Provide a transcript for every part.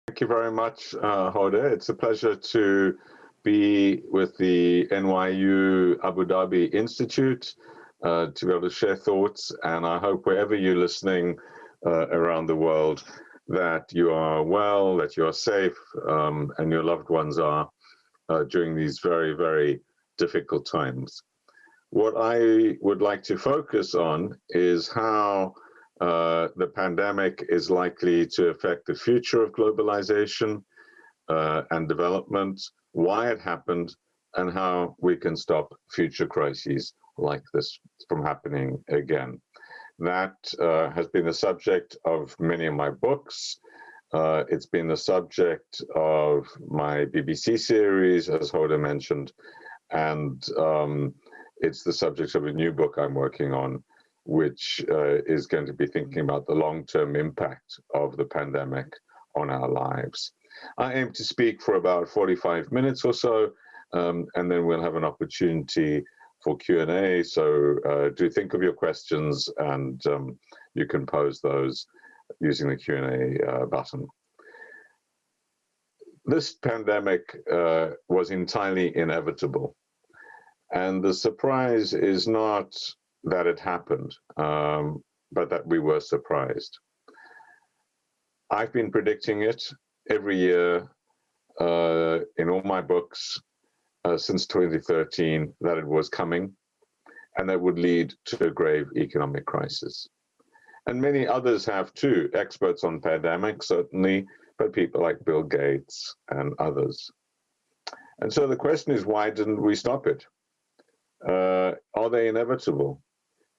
Thank you very much, Hoda. It's a pleasure to be with the NYU Abu Dhabi Institute to be able to share thoughts. And I hope wherever you're listening around the world, that you are well, that you are safe, and your loved ones are during these very, very difficult times. What I would like to focus on is how the pandemic is likely to affect the future of globalization and development, why it happened, and how we can stop future crises like this from happening again. That has been the subject of many of my books. It's been the subject of my BBC series, as Hoda mentioned, and it's the subject of a new book I'm working on, which is going to be thinking about the long-term impact of the pandemic on our lives. I aim to speak for about 45 minutes or so, and then we'll have an opportunity for Q&A. So do think of your questions, and you can pose those using the Q&A button. This pandemic was entirely inevitable. And the surprise is not that it happened, but that we were surprised. I've been predicting it every year in all my books since 2013 that it was coming and that would lead to a grave economic crisis. And many others have too, experts on pandemics certainly, but people like Bill Gates and others. And so the question is, why didn't we stop it? Are they inevitable?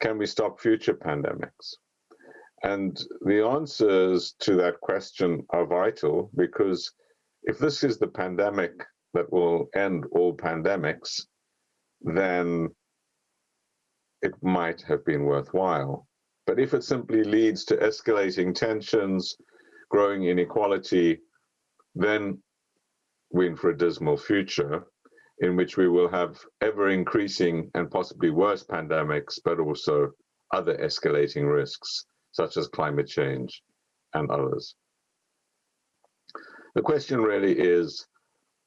Can we stop future pandemics? And the answers to that question are vital, because if this is the pandemic that will end all pandemics, then it might have been worthwhile. But if it simply leads to escalating tensions, growing inequality, then we're in for a dismal future, in which we will have ever-increasing and possibly worse pandemics, but also other escalating risks, such as climate change and others. The question really is,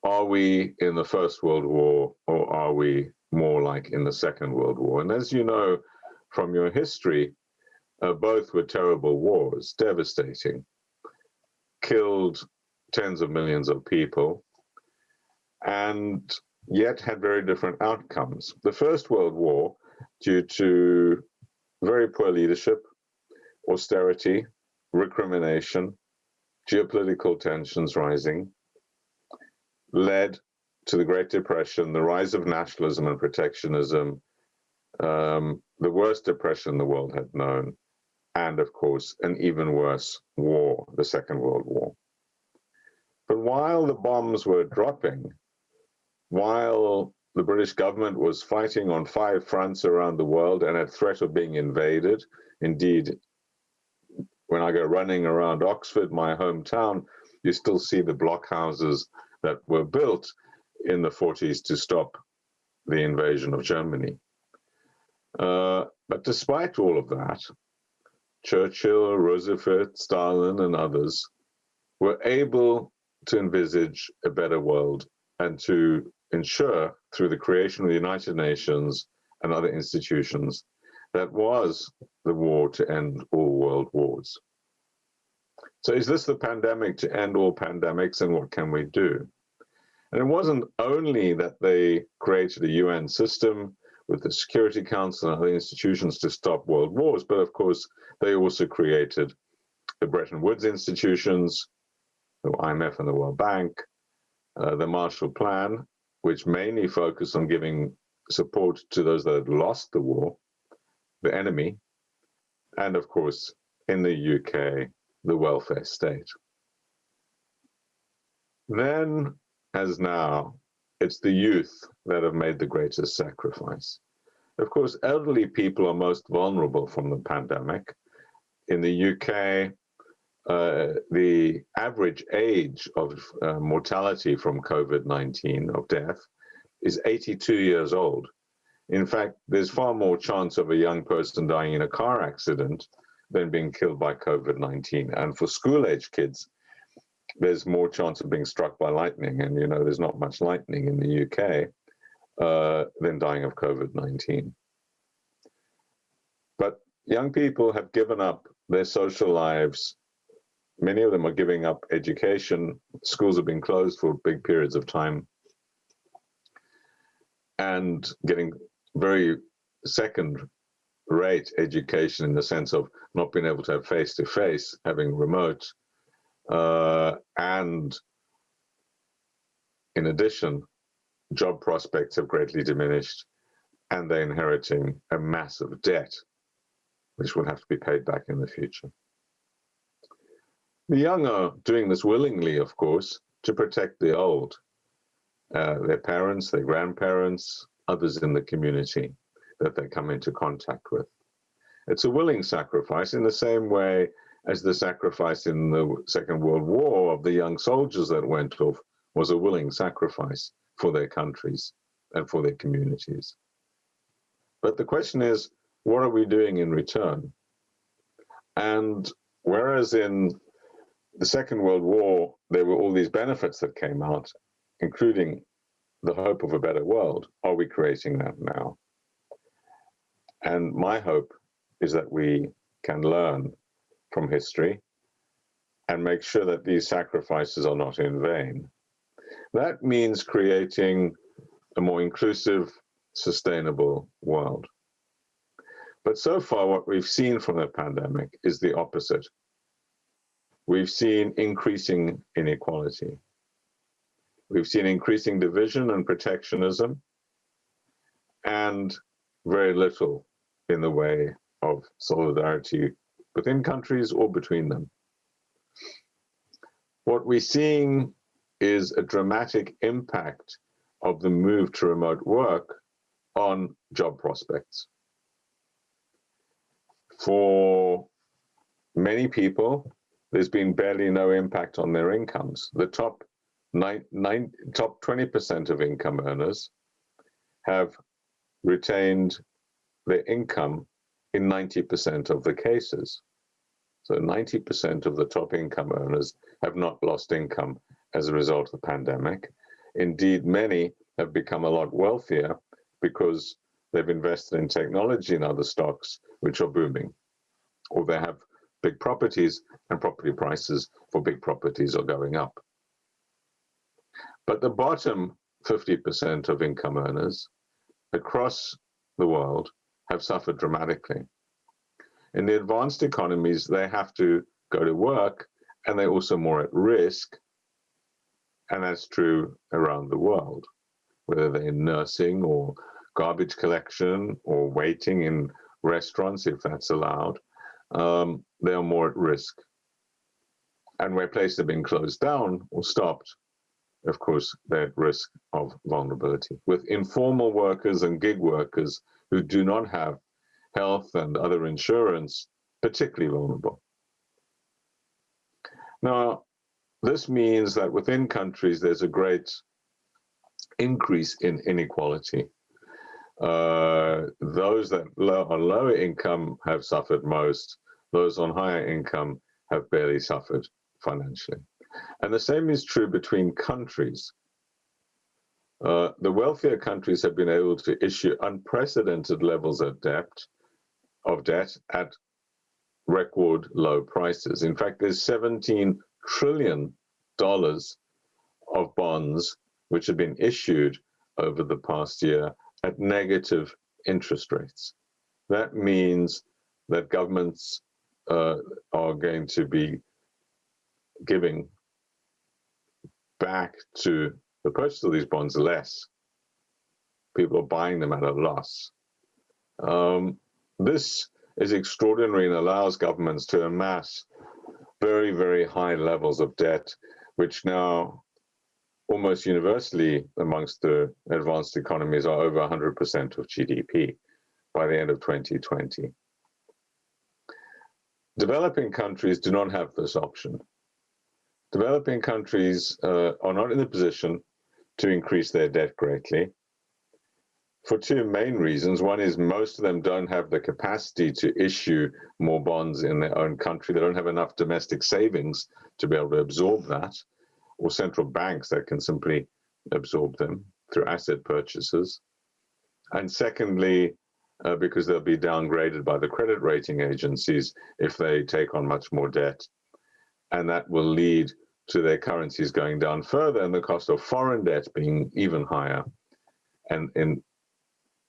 are we in the First World War, or are we more like in the Second World War? And as you know from your history, both were terrible wars, devastating, killed tens of millions of people, and yet had very different outcomes. The First World War, due to very poor leadership, austerity, recrimination, geopolitical tensions rising, led to the Great Depression, the rise of nationalism and protectionism, the worst depression the world had known, and of course, an even worse war, the Second World War. But while the bombs were dropping, while the British government was fighting on 5 fronts around the world and at threat of being invaded, indeed, when I go running around Oxford, my hometown, you still see the blockhouses that were built in the 40s to stop the invasion of Germany. But despite all of that, Churchill, Roosevelt, Stalin, and others were able to envisage a better world and to ensure, through the creation of the United Nations and other institutions, that was the war to end all world wars. So is this the pandemic to end all pandemics, and what can we do? And it wasn't only that they created a UN system with the Security Council and other institutions to stop world wars, but of course they also created the Bretton Woods institutions, the IMF and the World Bank, the Marshall Plan, which mainly focused on giving support to those that had lost the war, the enemy, and of course, in the UK, the welfare state. Then, as now, it's the youth that have made the greatest sacrifice. Of course, elderly people are most vulnerable from the pandemic. In the UK, the average age of mortality from COVID-19, of death, is 82 years old. In fact, there's far more chance of a young person dying in a car accident than being killed by COVID-19. And for school-age kids, there's more chance of being struck by lightning, and you know there's not much lightning in the UK, than dying of COVID-19. But young people have given up their social lives. Many of them are giving up education. Schools have been closed for big periods of time and getting very second-rate education in the sense of not being able to have face-to-face, having remote, and in addition, job prospects have greatly diminished, and they're inheriting a massive debt, which will have to be paid back in the future. The young are doing this willingly, of course, to protect the old, their parents, their grandparents, others in the community that they come into contact with. It's a willing sacrifice in the same way as the sacrifice in the Second World War of the young soldiers that went off was a willing sacrifice for their countries and for their communities. But the question is, what are we doing in return? And whereas in the Second World War, there were all these benefits that came out, including the hope of a better world, are we creating that now? And my hope is that we can learn from history and make sure that these sacrifices are not in vain. That means creating a more inclusive, sustainable world. But so far, what we've seen from the pandemic is the opposite. We've seen increasing inequality. We've seen increasing division and protectionism, and very little in the way of solidarity within countries or between them. What we're seeing is a dramatic impact of the move to remote work on job prospects. For many people, there's been barely no impact on their incomes. The top 20% of income earners have retained their income in 90% of the cases. So 90% of the top income earners have not lost income as a result of the pandemic. Indeed, many have become a lot wealthier because they've invested in technology and other stocks which are booming, or they have big properties and property prices for big properties are going up. But the bottom 50% of income earners across the world have suffered dramatically. In the advanced economies, they have to go to work and they're also more at risk. And that's true around the world, whether they're in nursing or garbage collection or waiting in restaurants, if that's allowed, they are more at risk. And where places have been closed down or stopped, of course, they're at risk of vulnerability. With informal workers and gig workers who do not have health and other insurance, particularly vulnerable. Now, this means that within countries, there's a great increase in inequality. Those that are lower income have suffered most. Those on higher income have barely suffered financially. And the same is true between countries. The wealthier countries have been able to issue unprecedented levels of debt at record low prices. In fact, there's $17 trillion of bonds which have been issued over the past year at negative interest rates. That means that governments are going to be giving back to the purchase of these bonds less. People are buying them at a loss. This is extraordinary and allows governments to amass very, very high levels of debt, which now almost universally amongst the advanced economies are over 100% of GDP by the end of 2020. Developing countries do not have this option. Developing countries are not in the position to increase their debt greatly. for two main reasons. One is most of them don't have the capacity to issue more bonds in their own country. They don't have enough domestic savings to be able to absorb that, or central banks that can simply absorb them through asset purchases. And secondly, because they'll be downgraded by the credit rating agencies if they take on much more debt. And that will lead to their currencies going down further and the cost of foreign debt being even higher. And in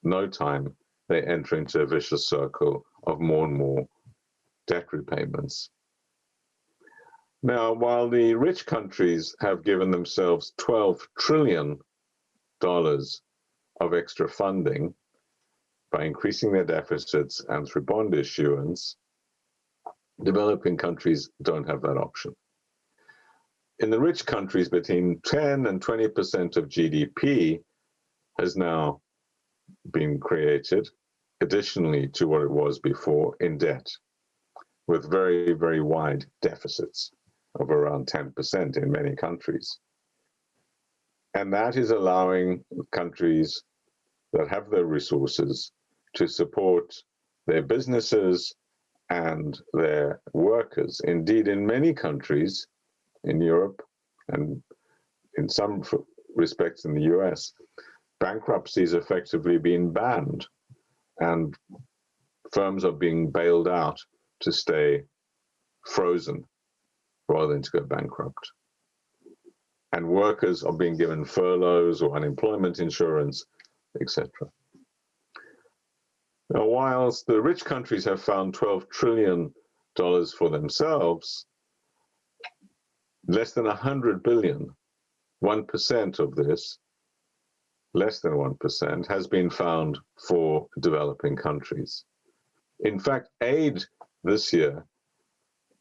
no time, they enter into a vicious circle of more and more debt repayments. Now, while the rich countries have given themselves $12 trillion of extra funding by increasing their deficits and through bond issuance, developing countries don't have that option. In the rich countries, between 10 and 20% of GDP has now been created, additionally to what it was before, in debt, with very, very wide deficits of around 10% in many countries. And that is allowing countries that have the resources to support their businesses and their workers. Indeed, in many countries in Europe and in some respects in the US, bankruptcy is effectively being banned and firms are being bailed out to stay frozen rather than to go bankrupt. And workers are being given furloughs or unemployment insurance, etc. Now, whilst the rich countries have found $12 trillion for themselves, less than 100 billion, 1% of this, less than 1%, has been found for developing countries. In fact, aid this year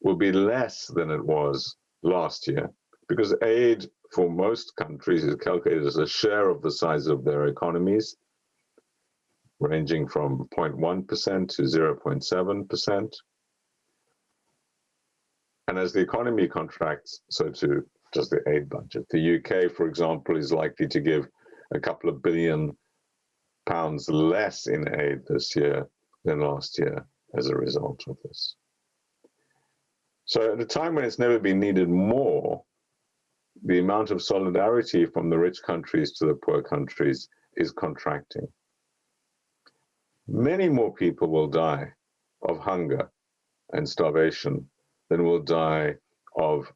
will be less than it was last year, because aid for most countries is calculated as a share of the size of their economies, ranging from 0.1% to 0.7%. And as the economy contracts, so too does the aid budget. The UK, for example, is likely to give a couple of £billion less in aid this year than last year as a result of this. So at a time when it's never been needed more, the amount of solidarity from the rich countries to the poor countries is contracting. Many more people will die of hunger and starvation than will die of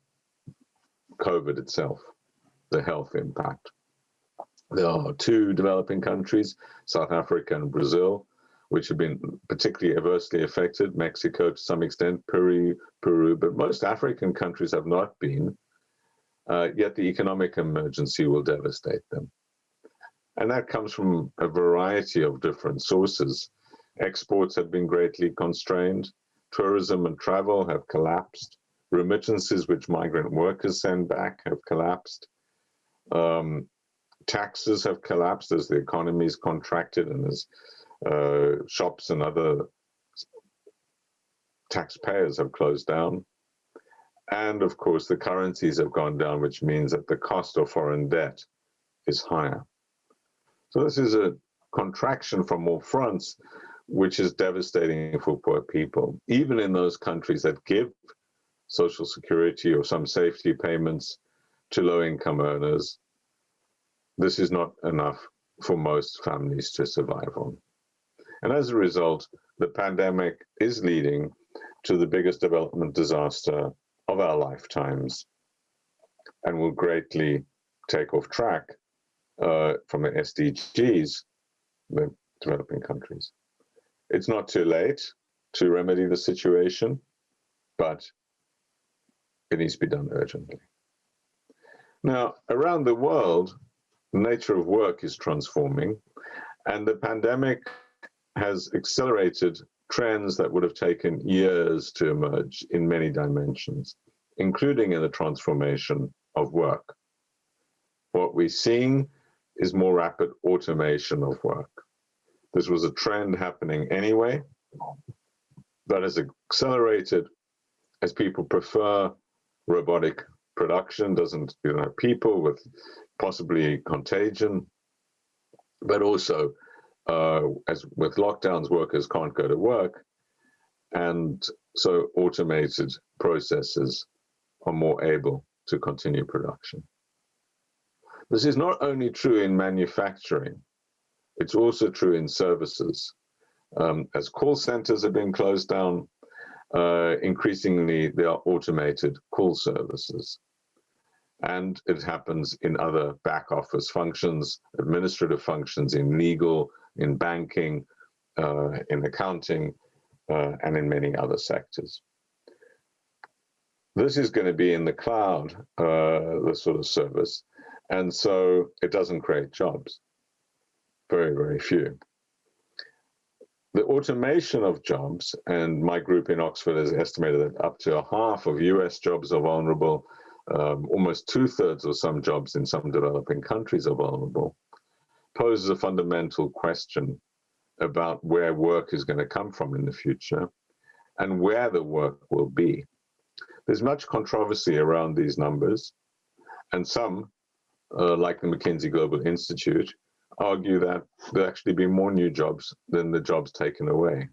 COVID itself, the health impact. There are two developing countries, South Africa and Brazil, which have been particularly adversely affected, Mexico to some extent, Peru, but most African countries have not been, yet the economic emergency will devastate them. And that comes from a variety of different sources. Exports have been greatly constrained, tourism and travel have collapsed, remittances which migrant workers send back have collapsed, taxes have collapsed as the economy is contracted and as shops and other taxpayers have closed down. And of course, the currencies have gone down, which means that the cost of foreign debt is higher. So this is a contraction from all fronts, which is devastating for poor people. Even in those countries that give social security or some safety payments to low-income earners, this is not enough for most families to survive on. And as a result, the pandemic is leading to the biggest development disaster of our lifetimes and will greatly take off track from the SDGs, the developing countries. It's not too late to remedy the situation, but it needs to be done urgently. Now, around the world, the nature of work is transforming, and the pandemic has accelerated trends that would have taken years to emerge in many dimensions, including in the transformation of work. What we're seeing is more rapid automation of work. This was a trend happening anyway, that has accelerated as people prefer robotic production, doesn't people with possibly contagion, but also as with lockdowns, workers can't go to work, and so automated processes are more able to continue production. This is not only true in manufacturing, it's also true in services. As call centers are being closed down, increasingly there are automated call services. And it happens in other back office functions, administrative functions, in legal, in banking, in accounting, and in many other sectors. This is going to be in the cloud, this sort of service, and so it doesn't create jobs. Very, very few. The automation of jobs, and my group in Oxford has estimated that up to a half of US jobs are vulnerable, almost 2/3 of some jobs in some developing countries are vulnerable, poses a fundamental question about where work is going to come from in the future and where the work will be. There's much controversy around these numbers, and some, like the McKinsey Global Institute, argue that there'll actually be more new jobs than the jobs taken away.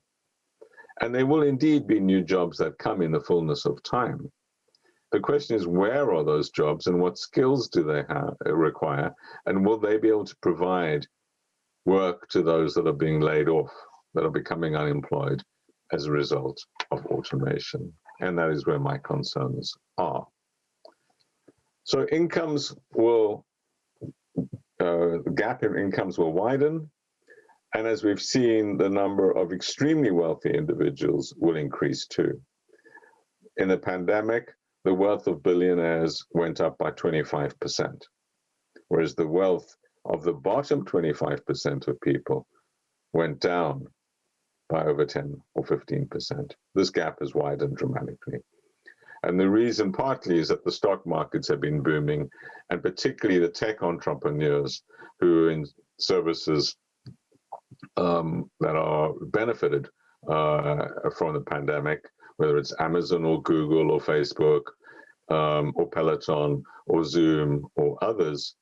And there will indeed be new jobs that come in the fullness of time. The question is, where are those jobs and what skills do they require? And will they be able to provide work to those that are being laid off, that are becoming unemployed as a result of automation? And that is where my concerns are. So incomes will, the gap in incomes will widen. And as we've seen, the number of extremely wealthy individuals will increase too. In the pandemic, the wealth of billionaires went up by 25%, whereas the wealth of the bottom 25% of people went down by over 10 or 15%. This gap has widened dramatically. And the reason partly is that the stock markets have been booming, and particularly the tech entrepreneurs who are in services that are benefited from the pandemic, whether it's Amazon or Google or Facebook or Peloton or Zoom or others,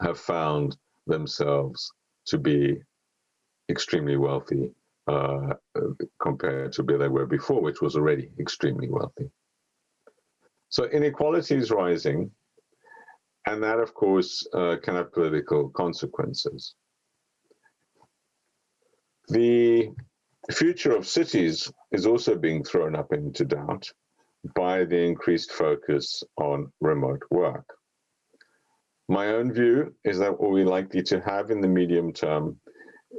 have found themselves to be extremely wealthy compared to where they were before, which was already extremely wealthy. So inequality is rising, and that, of course, can have political consequences. The future of cities is also being thrown up into doubt by the increased focus on remote work. My own view is that what we're likely to have in the medium term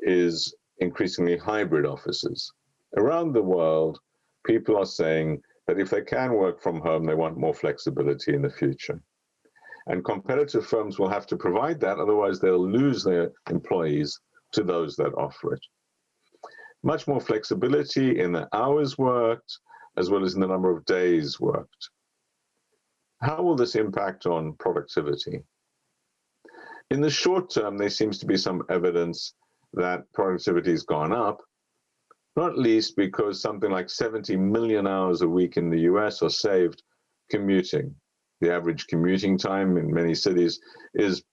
is increasingly hybrid offices. Around the world, people are saying that if they can work from home, they want more flexibility in the future. And competitive firms will have to provide that, otherwise they'll lose their employees to those that offer it. Much more flexibility in the hours worked, as well as in the number of days worked. How will this impact on productivity? In the short term, there seems to be some evidence that productivity has gone up, not least because something like 70 million hours a week in the US are saved commuting. The average commuting time in many cities is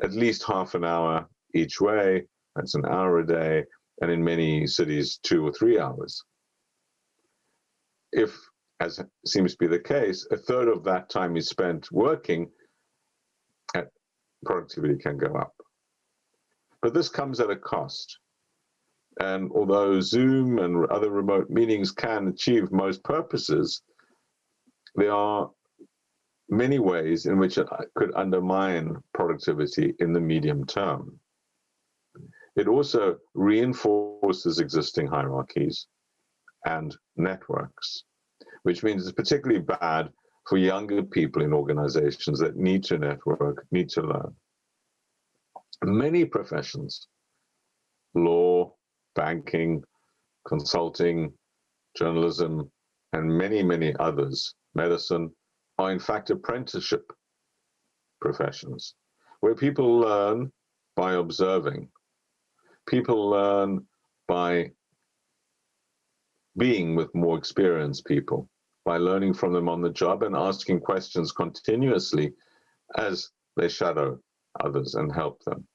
at least half an hour each way. That's an hour a day, and in many cities, 2 or 3 hours. If, as seems to be the case, a third of that time is spent working, productivity can go up. But this comes at a cost. And although Zoom and other remote meetings can achieve most purposes, there are many ways in which it could undermine productivity in the medium term. It also reinforces existing hierarchies and networks, which means it's particularly bad for younger people in organizations that need to network, need to learn. Many professions, law, banking, consulting, journalism, and many, many others, medicine, are in fact apprenticeship professions, where people learn by observing. People learn by being with more experienced people, by learning from them on the job and asking questions continuously as they shadow others and help them.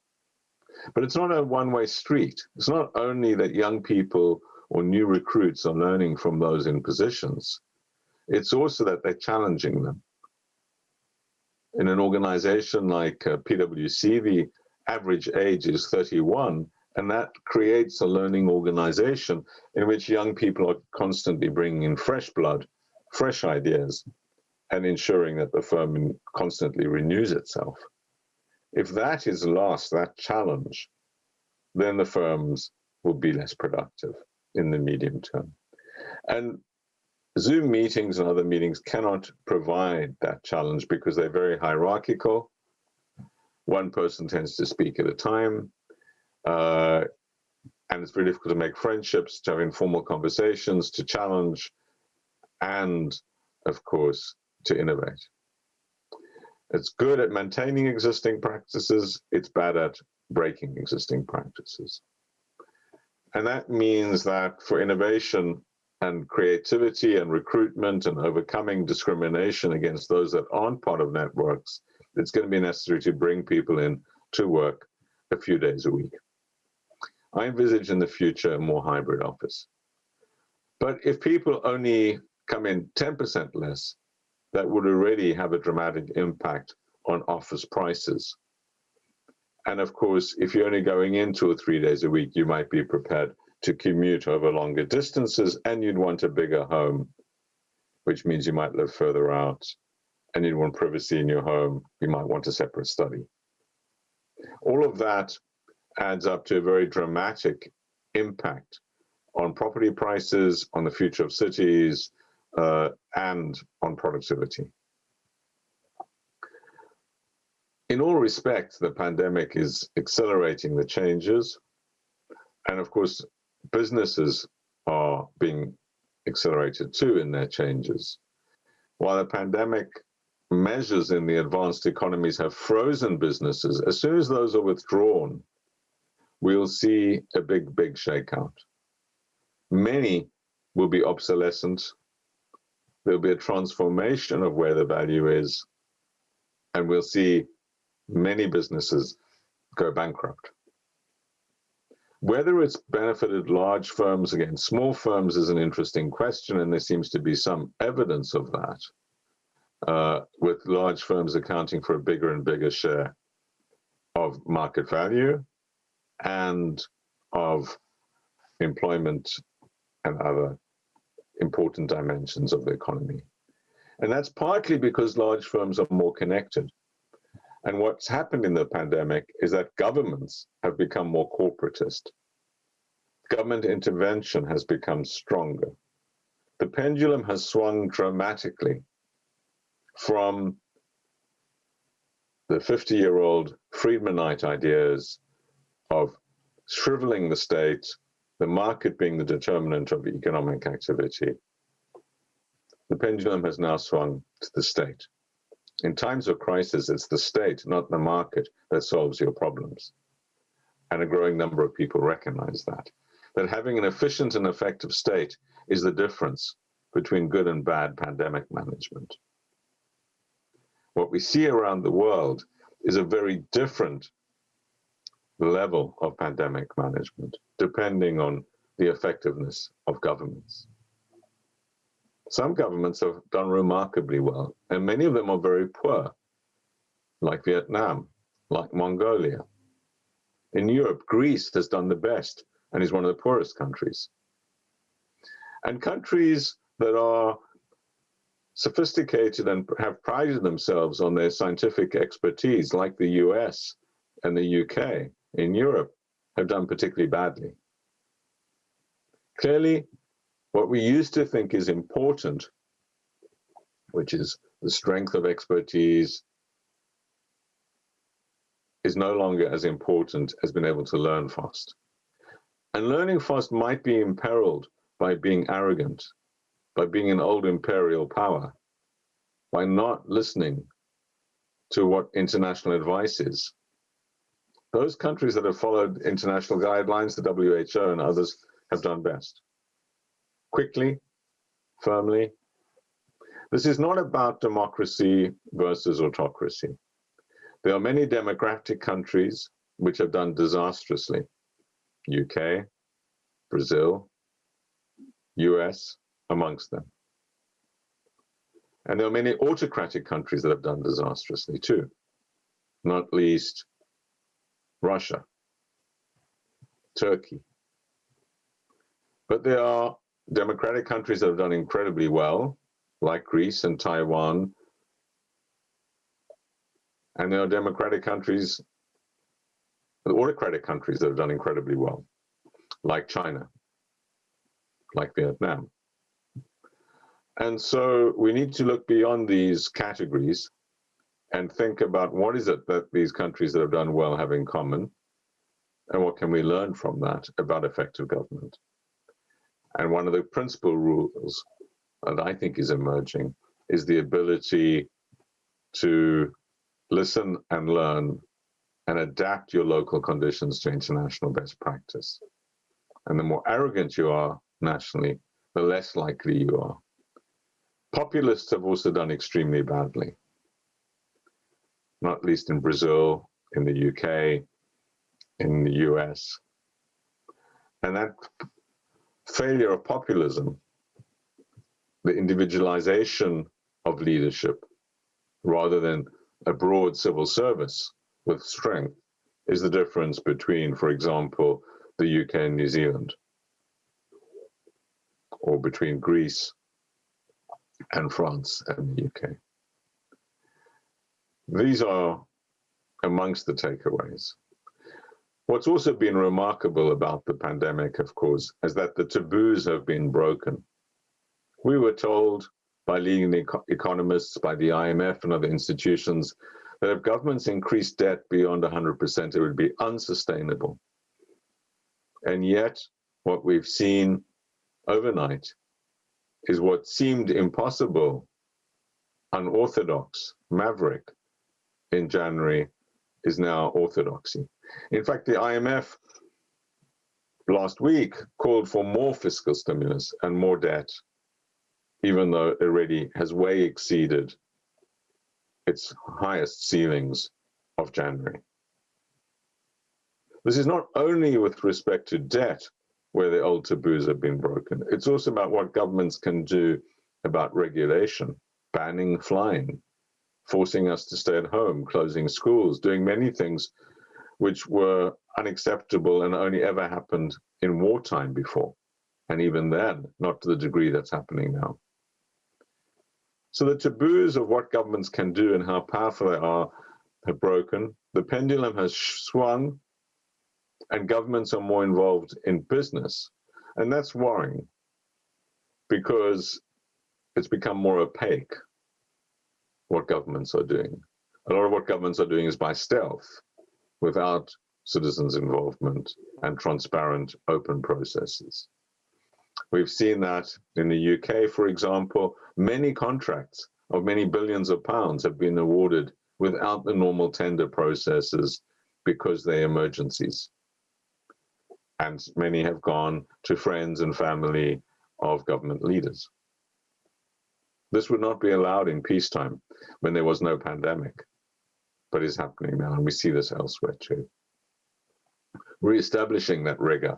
But it's not a one-way street. It's not only that young people or new recruits are learning from those in positions. It's also that they're challenging them. In an organization like PwC, the average age is 31, and that creates a learning organization in which young people are constantly bringing in fresh blood, fresh ideas, and ensuring that the firm constantly renews itself. If that is lost, that challenge, then the firms will be less productive in the medium term. And Zoom meetings and other meetings cannot provide that challenge because they're very hierarchical. One person tends to speak at a time, and it's very difficult to make friendships, to have informal conversations, to challenge, and, of course, to innovate. It's good at maintaining existing practices, it's bad at breaking existing practices. And that means that for innovation and creativity and recruitment and overcoming discrimination against those that aren't part of networks, it's going to be necessary to bring people in to work a few days a week. I envisage in the future a more hybrid office. But if people only come in 10% less, that would already have a dramatic impact on office prices. And of course, if you're only going in 2 or 3 days a week, you might be prepared to commute over longer distances, and you'd want a bigger home, which means you might live further out, and you'd want privacy in your home. You might want a separate study. All of that adds up to a very dramatic impact on property prices, on the future of cities, and on productivity. In all respects, the pandemic is accelerating the changes, and of course, businesses are being accelerated too in their changes. While the pandemic measures in the advanced economies have frozen businesses, as soon as those are withdrawn, we'll see a big shakeout. Many will be obsolescent. There'll be a transformation of where the value is, and we'll see many businesses go bankrupt. Whether it's benefited large firms against small firms is an interesting question, and there seems to be some evidence of that, with large firms accounting for a bigger and bigger share of market value and of employment and other important dimensions of the economy. And that's partly because large firms are more connected. And what's happened in the pandemic is that governments have become more corporatist. Government intervention has become stronger. The pendulum has swung dramatically from the 50-year-old Friedmanite ideas of shriveling the state, the market being the determinant of economic activity. The pendulum has now swung to the state. In times of crisis, it's the state, not the market, that solves your problems. And a growing number of people recognize that having an efficient and effective state is the difference between good and bad pandemic management. What we see around the world is a very different level of pandemic management, depending on the effectiveness of governments. Some governments have done remarkably well, and many of them are very poor, like Vietnam, like Mongolia. In Europe, Greece has done the best and is one of the poorest countries. And countries that are sophisticated and have prided themselves on their scientific expertise, like the US and the UK in Europe, have done particularly badly. Clearly, what we used to think is important, which is the strength of expertise, is no longer as important as being able to learn fast. And learning fast might be imperiled by being arrogant, by being an old imperial power, by not listening to what international advice is. Those countries that have followed international guidelines, the WHO and others, have done best. Quickly, firmly. This is not about democracy versus autocracy. There are many democratic countries, which have done disastrously. UK, Brazil, US, amongst them. And there are many autocratic countries that have done disastrously too, not least Russia, Turkey. But there are democratic countries that have done incredibly well, like Greece and Taiwan. And there are democratic countries, autocratic countries that have done incredibly well, like China, like Vietnam. And so we need to look beyond these categories and think about what is it that these countries that have done well have in common, and what can we learn from that about effective government. And one of the principal rules that I think is emerging is the ability to listen and learn and adapt your local conditions to international best practice. And the more arrogant you are nationally, the less likely you are. Populists have also done extremely badly, not least in Brazil, in the UK, in the US. And that failure of populism, the individualization of leadership, rather than a broad civil service with strength, is the difference between, for example, the UK and New Zealand, or between Greece and France and the UK. These are amongst the takeaways. What's also been remarkable about the pandemic, of course, is that the taboos have been broken. We were told by leading economists, by the IMF and other institutions, that if governments increased debt beyond 100%, it would be unsustainable. And yet, what we've seen overnight is what seemed impossible, unorthodox, maverick in January is now orthodoxy. In fact, the IMF last week called for more fiscal stimulus and more debt, even though it already has way exceeded its highest ceilings of January. This is not only with respect to debt, where the old taboos have been broken. It's also about what governments can do about regulation, banning flying, forcing us to stay at home, closing schools, doing many things which were unacceptable and only ever happened in wartime before. And even then, not to the degree that's happening now. So the taboos of what governments can do and how powerful they are have broken. The pendulum has swung, and governments are more involved in business. And that's worrying, because it's become more opaque what governments are doing. A lot of what governments are doing is by stealth, without citizens' involvement and transparent, open processes. We've seen that in the UK, for example, many contracts of many billions of pounds have been awarded without the normal tender processes because they're emergencies. And many have gone to friends and family of government leaders. This would not be allowed in peacetime when there was no pandemic, but is happening now, and we see this elsewhere too. Re-establishing that rigor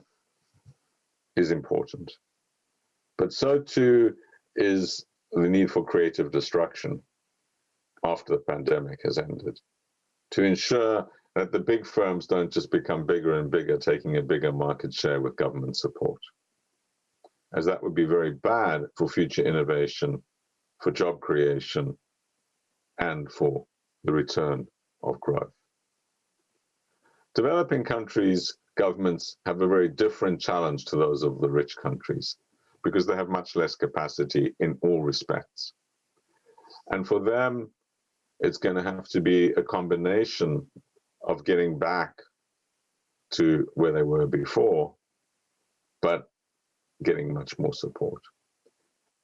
is important, but so too is the need for creative destruction after the pandemic has ended, to ensure that the big firms don't just become bigger and bigger, taking a bigger market share with government support, as that would be very bad for future innovation, for job creation, and for the return of growth. Developing countries' governments have a very different challenge to those of the rich countries, because they have much less capacity in all respects. And for them, it's going to have to be a combination of getting back to where they were before, but getting much more support.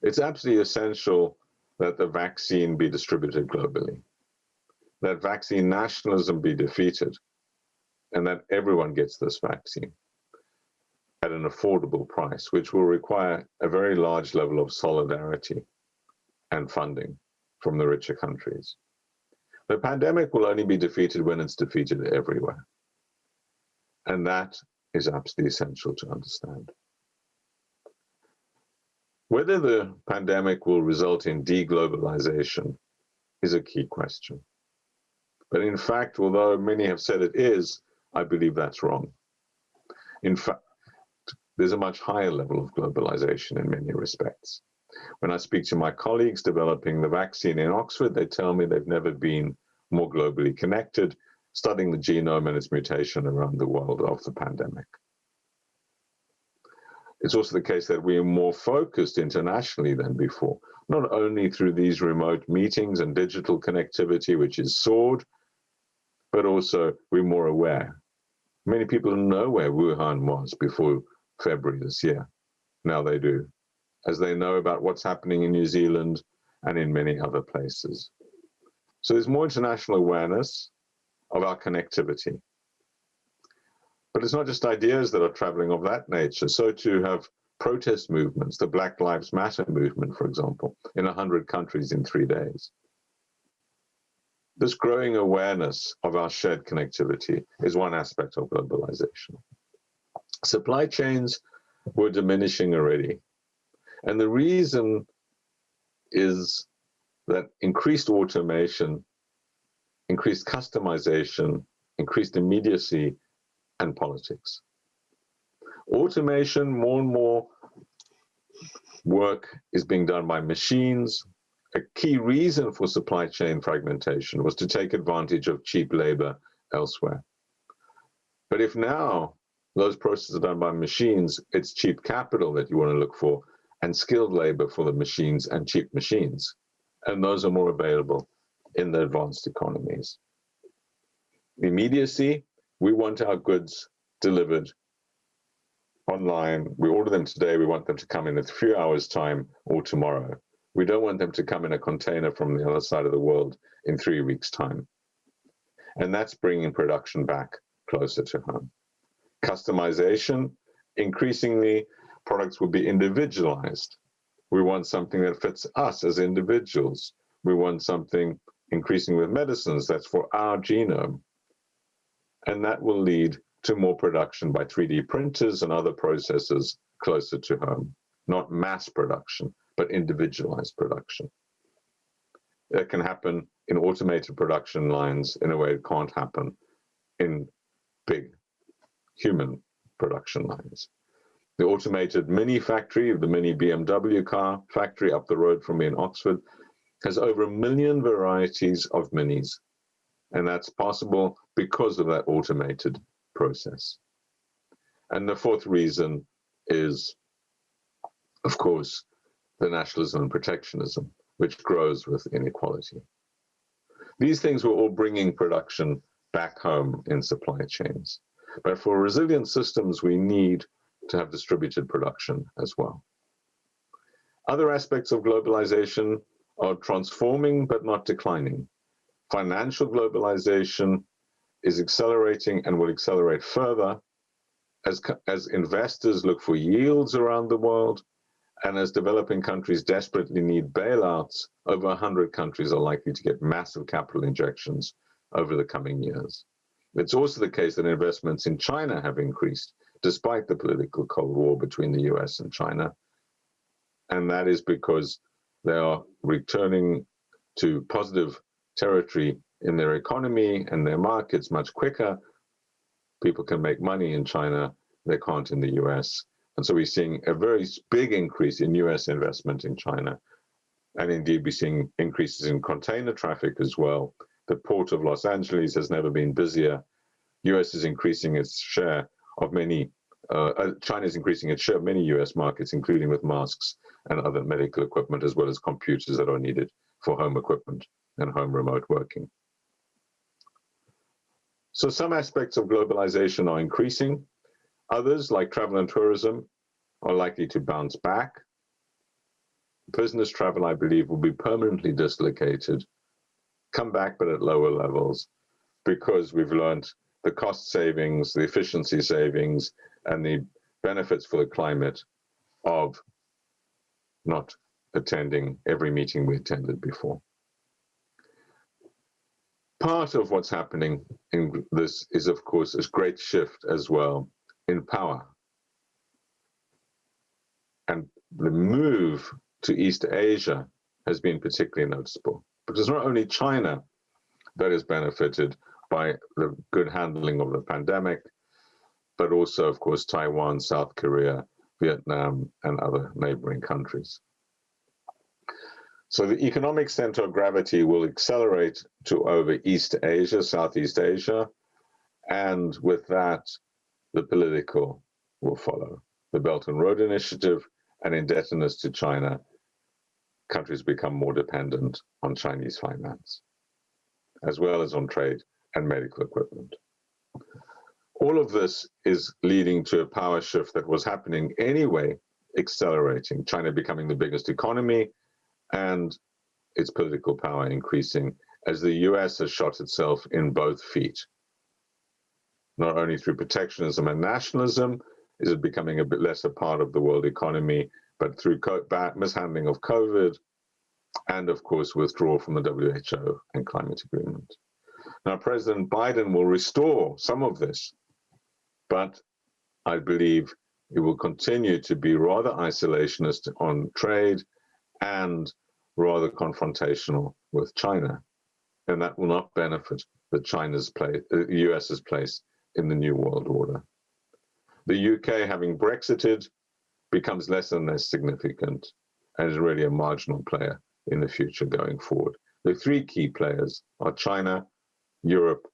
It's absolutely essential that the vaccine be distributed globally, that vaccine nationalism be defeated, and that everyone gets this vaccine at an affordable price, which will require a very large level of solidarity and funding from the richer countries. The pandemic will only be defeated when it's defeated everywhere. And that is absolutely essential to understand. Whether the pandemic will result in deglobalization is a key question. But in fact, although many have said it is, I believe that's wrong. In fact, there's a much higher level of globalization in many respects. When I speak to my colleagues developing the vaccine in Oxford, they tell me they've never been more globally connected, studying the genome and its mutation around the world of the pandemic. It's also the case that we are more focused internationally than before, not only through these remote meetings and digital connectivity, which is soared, but also we're more aware. Many people don't know where Wuhan was before February this year. Now they do, as they know about what's happening in New Zealand and in many other places. So there's more international awareness of our connectivity. But it's not just ideas that are traveling of that nature. So too have protest movements, the Black Lives Matter movement, for example, in 100 countries in 3 days. This growing awareness of our shared connectivity is one aspect of globalization. Supply chains were diminishing already. And the reason is that increased automation, increased customization, increased immediacy, and politics. Automation, more and more work is being done by machines. A key reason for supply chain fragmentation was to take advantage of cheap labor elsewhere. But if now those processes are done by machines, it's cheap capital that you want to look for and skilled labor for the machines and cheap machines. And those are more available in the advanced economies. Immediacy, we want our goods delivered online. We order them today. We want them to come in a few hours' time or tomorrow. We don't want them to come in a container from the other side of the world in 3 weeks' time. And that's bringing production back closer to home. Customization, increasingly, products will be individualized. We want something that fits us as individuals. We want something increasing with medicines that's for our genome. And that will lead to more production by 3D printers and other processes closer to home. Not mass production, but individualized production. It can happen in automated production lines in a way it can't happen in big human production lines. The automated mini factory, the mini BMW car factory up the road from me in Oxford, has over 1 million varieties of minis. And that's possible because of that automated process. And the fourth reason is, of course, the nationalism and protectionism, which grows with inequality. These things were all bringing production back home in supply chains. But for resilient systems, we need to have distributed production as well. Other aspects of globalization are transforming but not declining. Financial globalization is accelerating and will accelerate further as investors look for yields around the world and as developing countries desperately need bailouts. Over 100 countries are likely to get massive capital injections over the coming years. It's also the case that investments in China have increased despite the political Cold War between the US and China. And that is because they are returning to positive territory in their economy and their markets much quicker. People can make money in China, they can't in the US. And so we're seeing a very big increase in US investment in China. And indeed, we're seeing increases in container traffic as well. The port of Los Angeles has never been busier. US is increasing its share of many, China is increasing its share of many US markets, including with masks and other medical equipment, as well as computers that are needed for home equipment and home remote working. So some aspects of globalization are increasing. Others, like travel and tourism, are likely to bounce back. Business travel, I believe, will be permanently dislocated, come back but at lower levels, because we've learned the cost savings, the efficiency savings, and the benefits for the climate of not attending every meeting we attended before. Part of what's happening in this is, of course, a great shift as well in power. And the move to East Asia has been particularly noticeable, because not only China that has benefited by the good handling of the pandemic, but also, of course, Taiwan, South Korea, Vietnam, and other neighboring countries. So the economic center of gravity will accelerate to over East Asia, Southeast Asia, and with that, the political will follow. The Belt and Road Initiative and indebtedness to China, countries become more dependent on Chinese finance, as well as on trade and medical equipment. All of this is leading to a power shift that was happening anyway, accelerating, China becoming the biggest economy and its political power increasing as the US has shot itself in both feet. Not only through protectionism and nationalism is it becoming a bit less a part of the world economy, but through mishandling of COVID and, of course, withdrawal from the WHO and climate agreement. Now, President Biden will restore some of this, but I believe it will continue to be rather isolationist on trade and rather confrontational with China. And that will not benefit the US's place in the new world order. The UK, having Brexited, becomes less and less significant and is really a marginal player in the future going forward. The three key players are China, Europe,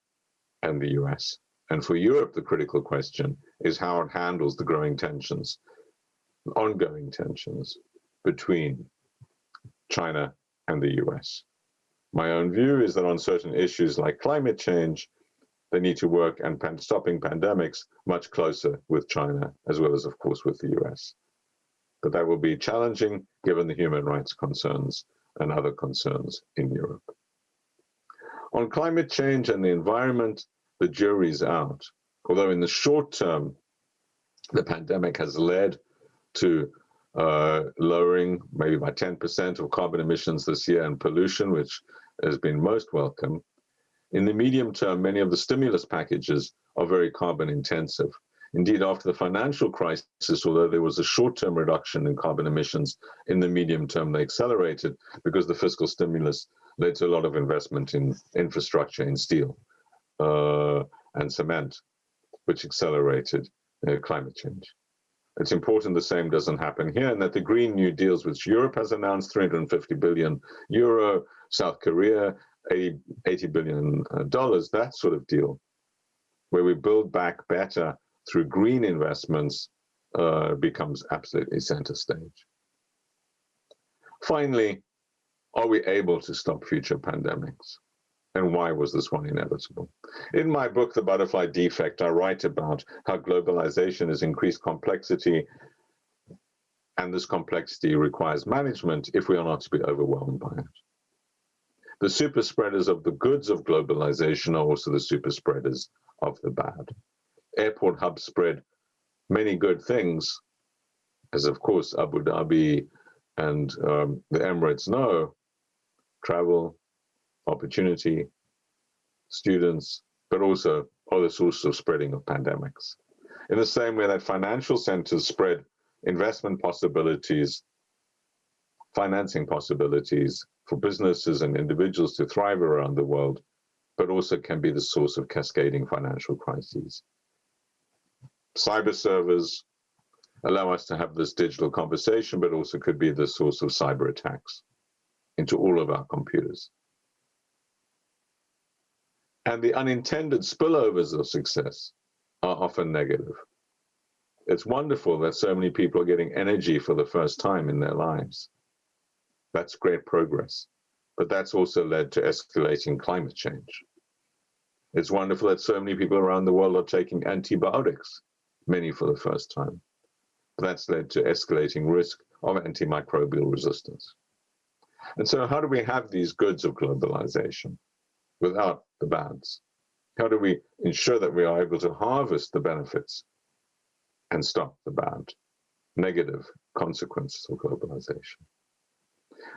and the US. And for Europe, the critical question is how it handles the growing tensions, ongoing tensions between China and the US. My own view is that on certain issues like climate change, they need to work and stopping pandemics much closer with China, as well as, of course, with the US. But that will be challenging given the human rights concerns and other concerns in Europe. On climate change and the environment, the jury's out. Although in the short term, the pandemic has led to lowering maybe by 10% of carbon emissions this year and pollution, which has been most welcome. In the medium term, many of the stimulus packages are very carbon intensive. Indeed, after the financial crisis, although there was a short-term reduction in carbon emissions, in the medium term they accelerated because the fiscal stimulus led to a lot of investment in infrastructure, in steel and cement, which accelerated climate change. It's important the same doesn't happen here, and that the Green New Deals, which Europe has announced, 350 billion euro, South Korea, $80 billion, that sort of deal, where we build back better through green investments, becomes absolutely center stage. Finally, are we able to stop future pandemics? And why was this one inevitable? In my book, The Butterfly Defect, I write about how globalization has increased complexity, and this complexity requires management if we are not to be overwhelmed by it. The super spreaders of the goods of globalization are also the super spreaders of the bad. Airport hubs spread many good things, as of course Abu Dhabi and the Emirates know: travel, opportunity, students, but also other sources of spreading of pandemics. In the same way that financial centers spread investment possibilities, financing possibilities for businesses and individuals to thrive around the world, but also can be the source of cascading financial crises. Cyber servers allow us to have this digital conversation, but also could be the source of cyber attacks into all of our computers. And the unintended spillovers of success are often negative. It's wonderful that so many people are getting energy for the first time in their lives. That's great progress, but that's also led to escalating climate change. It's wonderful that so many people around the world are taking antibiotics, many for the first time. That's led to escalating risk of antimicrobial resistance. And so how do we have these goods of globalization without the bads? How do we ensure that we are able to harvest the benefits and stop the bad, negative consequences of globalization?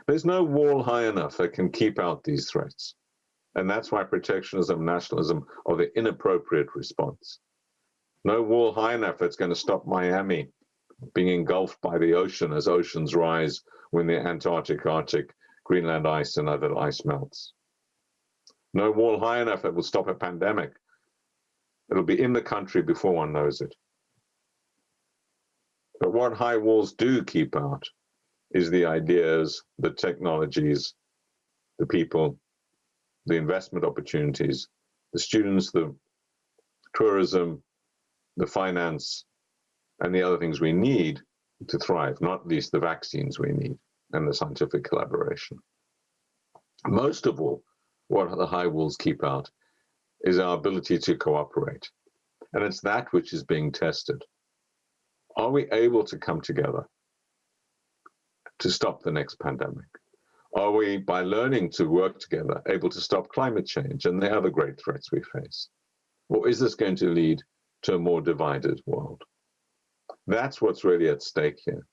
There's no wall high enough that can keep out these threats. And that's why protectionism, nationalism are the inappropriate response. No wall high enough that's going to stop Miami being engulfed by the ocean as oceans rise when the Antarctic, Arctic, Greenland ice and other ice melts. No wall high enough that will stop a pandemic. It'll be in the country before one knows it. But what high walls do keep out is the ideas, the technologies, the people, the investment opportunities, the students, the tourism, the finance, and the other things we need to thrive, not least the vaccines we need and the scientific collaboration. Most of all, what the high walls keep out is our ability to cooperate. And it's that which is being tested. Are we able to come together to stop the next pandemic? Are we, by learning to work together, able to stop climate change and the other great threats we face? Or is this going to lead to a more divided world? That's what's really at stake here.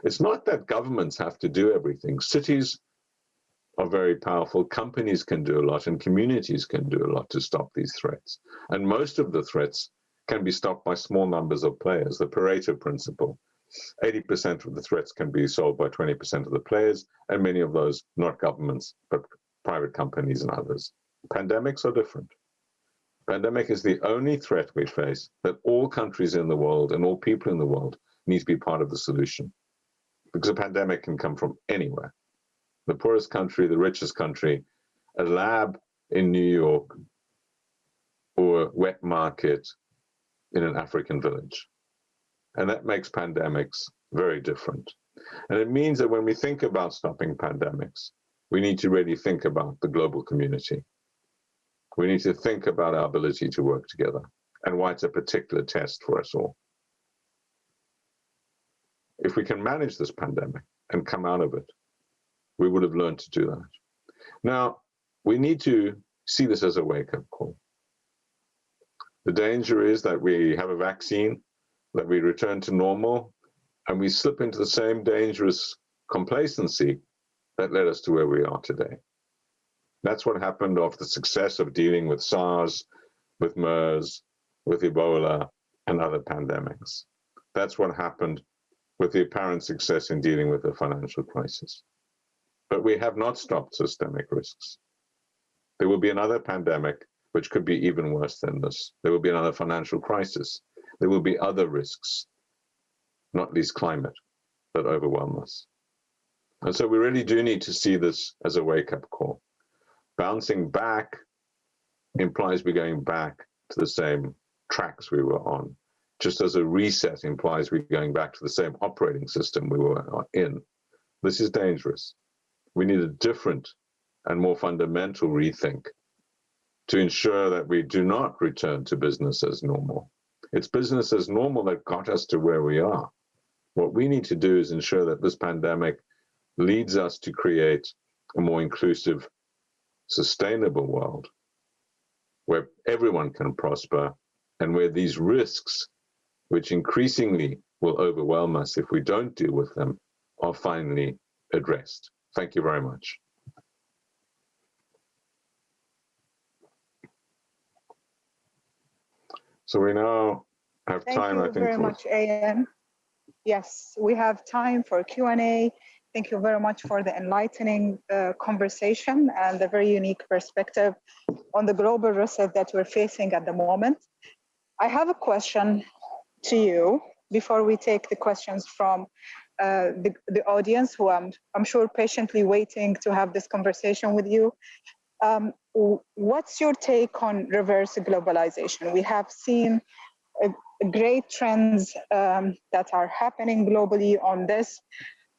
It's not that governments have to do everything. Cities are very powerful, companies can do a lot, and communities can do a lot to stop these threats. And most of the threats can be stopped by small numbers of players, the Pareto principle. 80% of the threats can be solved by 20% of the players, and many of those not governments, but private companies and others. Pandemics are different. Pandemic is the only threat we face that all countries in the world and all people in the world need to be part of the solution. Because a pandemic can come from anywhere. The poorest country, the richest country, a lab in New York, or a wet market in an African village. And that makes pandemics very different. And it means that when we think about stopping pandemics, we need to really think about the global community. We need to think about our ability to work together and why it's a particular test for us all. If we can manage this pandemic and come out of it, we would have learned to do that. Now, we need to see this as a wake-up call. The danger is that we have a vaccine, that we return to normal, and we slip into the same dangerous complacency that led us to where we are today. That's what happened after the success of dealing with SARS, with MERS, with Ebola, and other pandemics. That's what happened with the apparent success in dealing with the financial crisis. But we have not stopped systemic risks. There will be another pandemic, which could be even worse than this. There will be another financial crisis. There will be other risks, not least climate, that overwhelm us. And so we really do need to see this as a wake-up call. Bouncing back implies we're going back to the same tracks we were on, just as a reset implies we're going back to the same operating system we were in. This is dangerous. We need a different and more fundamental rethink to ensure that we do not return to business as normal. It's business as normal that got us to where we are. What we need to do is ensure that this pandemic leads us to create a more inclusive, sustainable world where everyone can prosper and where these risks, which increasingly will overwhelm us if we don't deal with them, are finally addressed. Thank you very much. So we now have time, I think. Thank you very much, AM. Yes, we have time for Q&A. Thank you very much for the enlightening conversation and the very unique perspective on the global reset that we're facing at the moment. I have a question to you before we take the questions from the audience, who I'm sure patiently waiting to have this conversation with you. What's your take on reverse globalization? We have seen great trends that are happening globally on this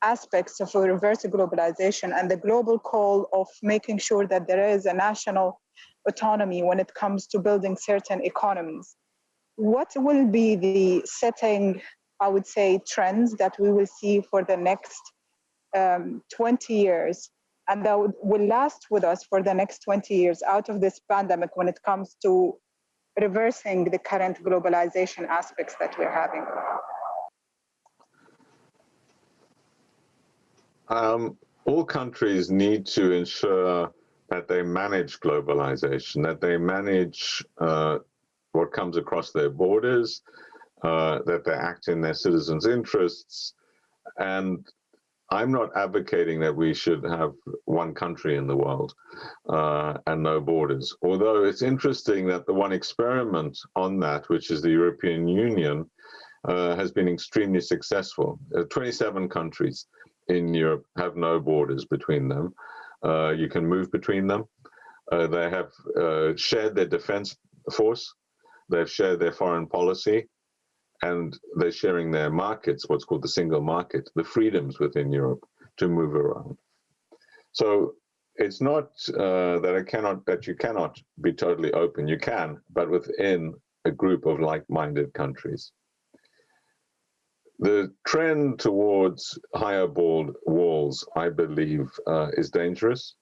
aspects of reverse globalization and the global call of making sure that there is a national autonomy when it comes to building certain economies. What will be the setting, I would say, trends that we will see for the next 20 years and that will last with us for the next 20 years out of this pandemic when it comes to reversing the current globalization aspects that we're having? All countries need to ensure that they manage globalization, that they manage what comes across their borders, that they act in their citizens' interests. And I'm not advocating that we should have one country in the world and no borders. Although it's interesting that the one experiment on that, which is the European Union, has been extremely successful. 27 countries in Europe have no borders between them. You can move between them. They have shared their defense force. They've shared their foreign policy. And they're sharing their markets, what's called the single market, the freedoms within Europe to move around. So it's not that you cannot be totally open. You can, but within a group of like-minded countries. The trend towards higher walls, I believe, is dangerous.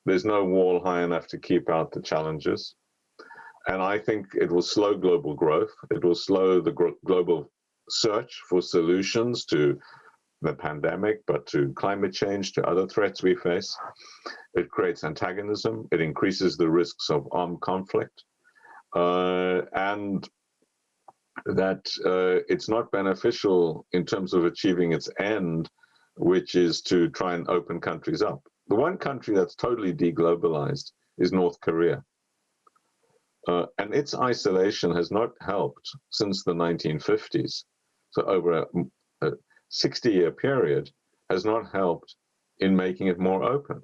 There's no wall high enough to keep out the challenges. And I think it will slow global growth. It will slow the global search for solutions to the pandemic, but to climate change, to other threats we face. It creates antagonism. It increases the risks of armed conflict. And that it's not beneficial in terms of achieving its end, which is to try and open countries up. The one country that's totally deglobalized is North Korea. And its isolation has not helped since the 1950s. So over a 60-year period has not helped in making it more open.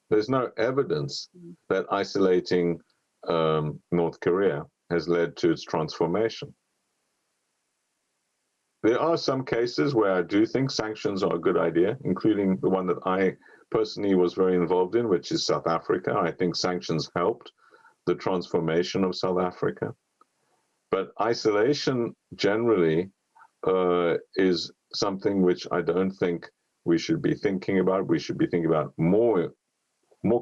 There's no evidence that isolating North Korea has led to its transformation. There are some cases where I do think sanctions are a good idea, including the one that I personally was very involved in, which is South Africa. I think sanctions helped the transformation of South Africa. But isolation generally is something which I don't think we should be thinking about. We should be thinking about more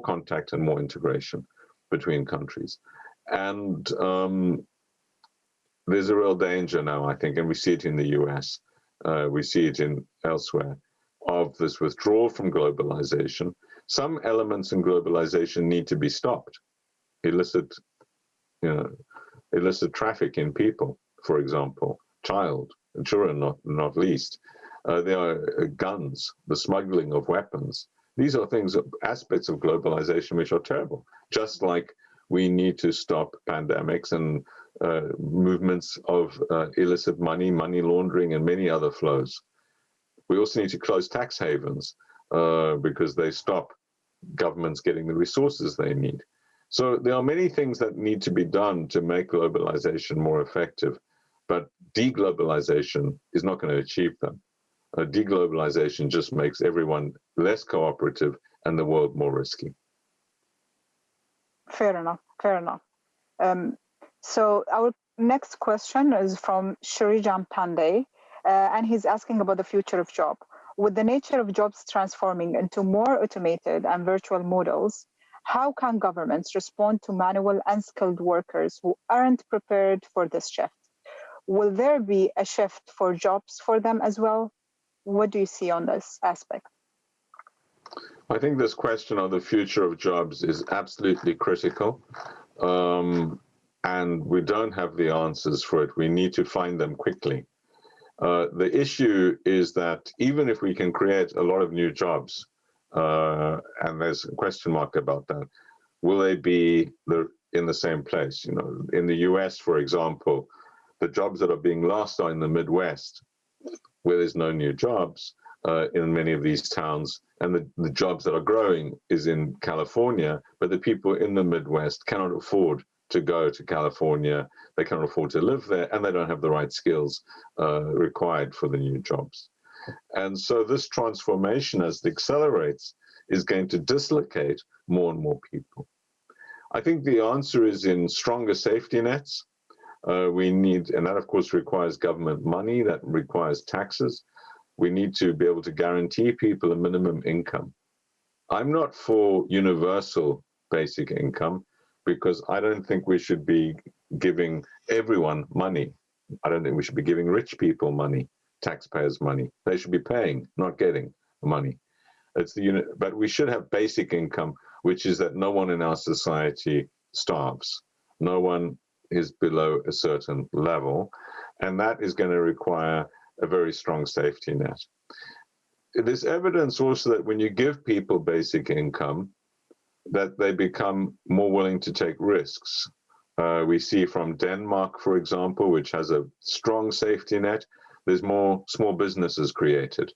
contact and more integration between countries. And there's a real danger now, I think, and we see it in the US, we see it in elsewhere, of this withdrawal from globalization. Some elements in globalization need to be stopped. Illicit traffic in people, for example, children not least. There are guns, the smuggling of weapons. These are aspects of globalization which are terrible. Just like we need to stop pandemics and movements of illicit money laundering, and many other flows. We also need to close tax havens because they stop governments getting the resources they need. So there are many things that need to be done to make globalization more effective, but deglobalization is not going to achieve them. Deglobalization just makes everyone less cooperative and the world more risky. Fair enough. So our next question is from Shrijan Pandey, and he's asking about the future of job. With the nature of jobs transforming into more automated and virtual models, how can governments respond to manual unskilled workers who aren't prepared for this shift? Will there be a shift for jobs for them as well? What do you see on this aspect? I think this question of the future of jobs is absolutely critical. And we don't have the answers for it. We need to find them quickly. The issue is that even if we can create a lot of new jobs, and there's a question mark about that, will they be in the same place? In the US, for example, the jobs that are being lost are in the Midwest, where there's no new jobs in many of these towns, and the jobs that are growing is in California, but the people in the Midwest cannot afford to go to California, they cannot afford to live there, and they don't have the right skills required for the new jobs. And so this transformation, as it accelerates, is going to dislocate more and more people. I think the answer is in stronger safety nets. We need, and that of course requires government money, that requires taxes. We need to be able to guarantee people a minimum income. I'm not for universal basic income because I don't think we should be giving everyone money. I don't think we should be giving rich people money, taxpayers' money. They should be paying, not getting money. But we should have basic income which is that no one in our society starves. No one is below a certain level, and that is going to require a very strong safety net. There's evidence also that when you give people basic income, that they become more willing to take risks. We see from Denmark, for example, which has a strong safety net, there's more small businesses created.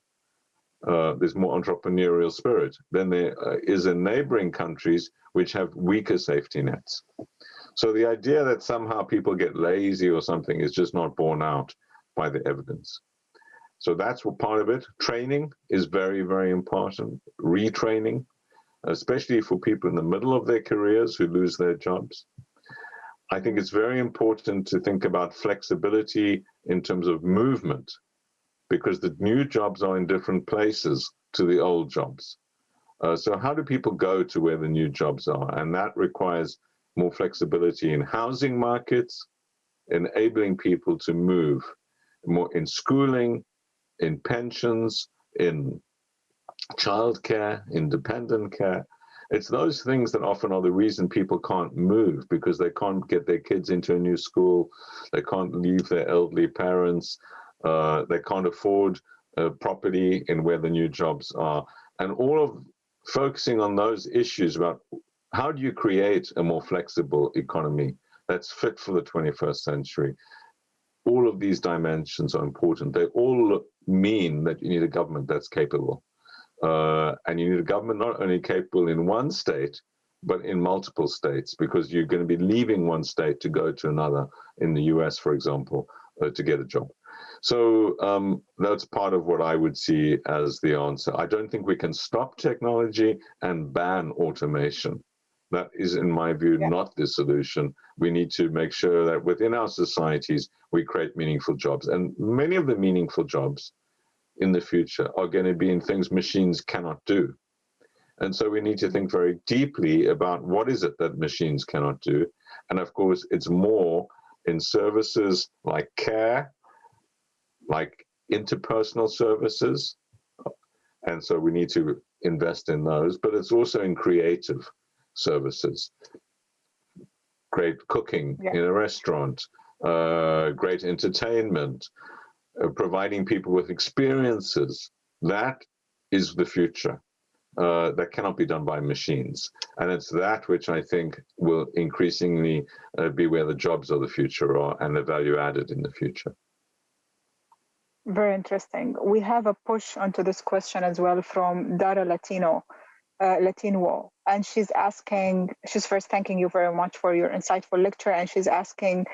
There's more entrepreneurial spirit than there is in neighboring countries which have weaker safety nets. So the idea that somehow people get lazy or something is just not borne out by the evidence. So that's what part of it. Training is very, very important. Retraining, especially for people in the middle of their careers who lose their jobs. I think it's very important to think about flexibility in terms of movement, because the new jobs are in different places to the old jobs. So how do people go to where the new jobs are? And that requires more flexibility in housing markets, enabling people to move more in schooling, in pensions, in childcare, in dependent care. It's those things that often are the reason people can't move, because they can't get their kids into a new school, they can't leave their elderly parents, they can't afford property in where the new jobs are. And all of focusing on those issues about how do you create a more flexible economy that's fit for the 21st century. All of these dimensions are important. They all mean that you need a government that's capable. And you need a government not only capable in one state, but in multiple states, because you're going to be leaving one state to go to another, in the US, for example, to get a job. So that's part of what I would see as the answer. I don't think we can stop technology and ban automation. That is, in my view, not the solution. We need to make sure that within our societies, we create meaningful jobs. And many of the meaningful jobs in the future are going to be in things machines cannot do. And so we need to think very deeply about what is it that machines cannot do. And of course, it's more in services like care, like interpersonal services. And so we need to invest in those, but it's also in creative services. Great cooking in a restaurant, great entertainment, providing people with experiences. That is the future. That cannot be done by machines. And it's that which I think will increasingly be where the jobs of the future are and the value added in the future. Very interesting. We have a push onto this question as well from Dara Latino, and she's first thanking you very much for your insightful lecture, and she's asking,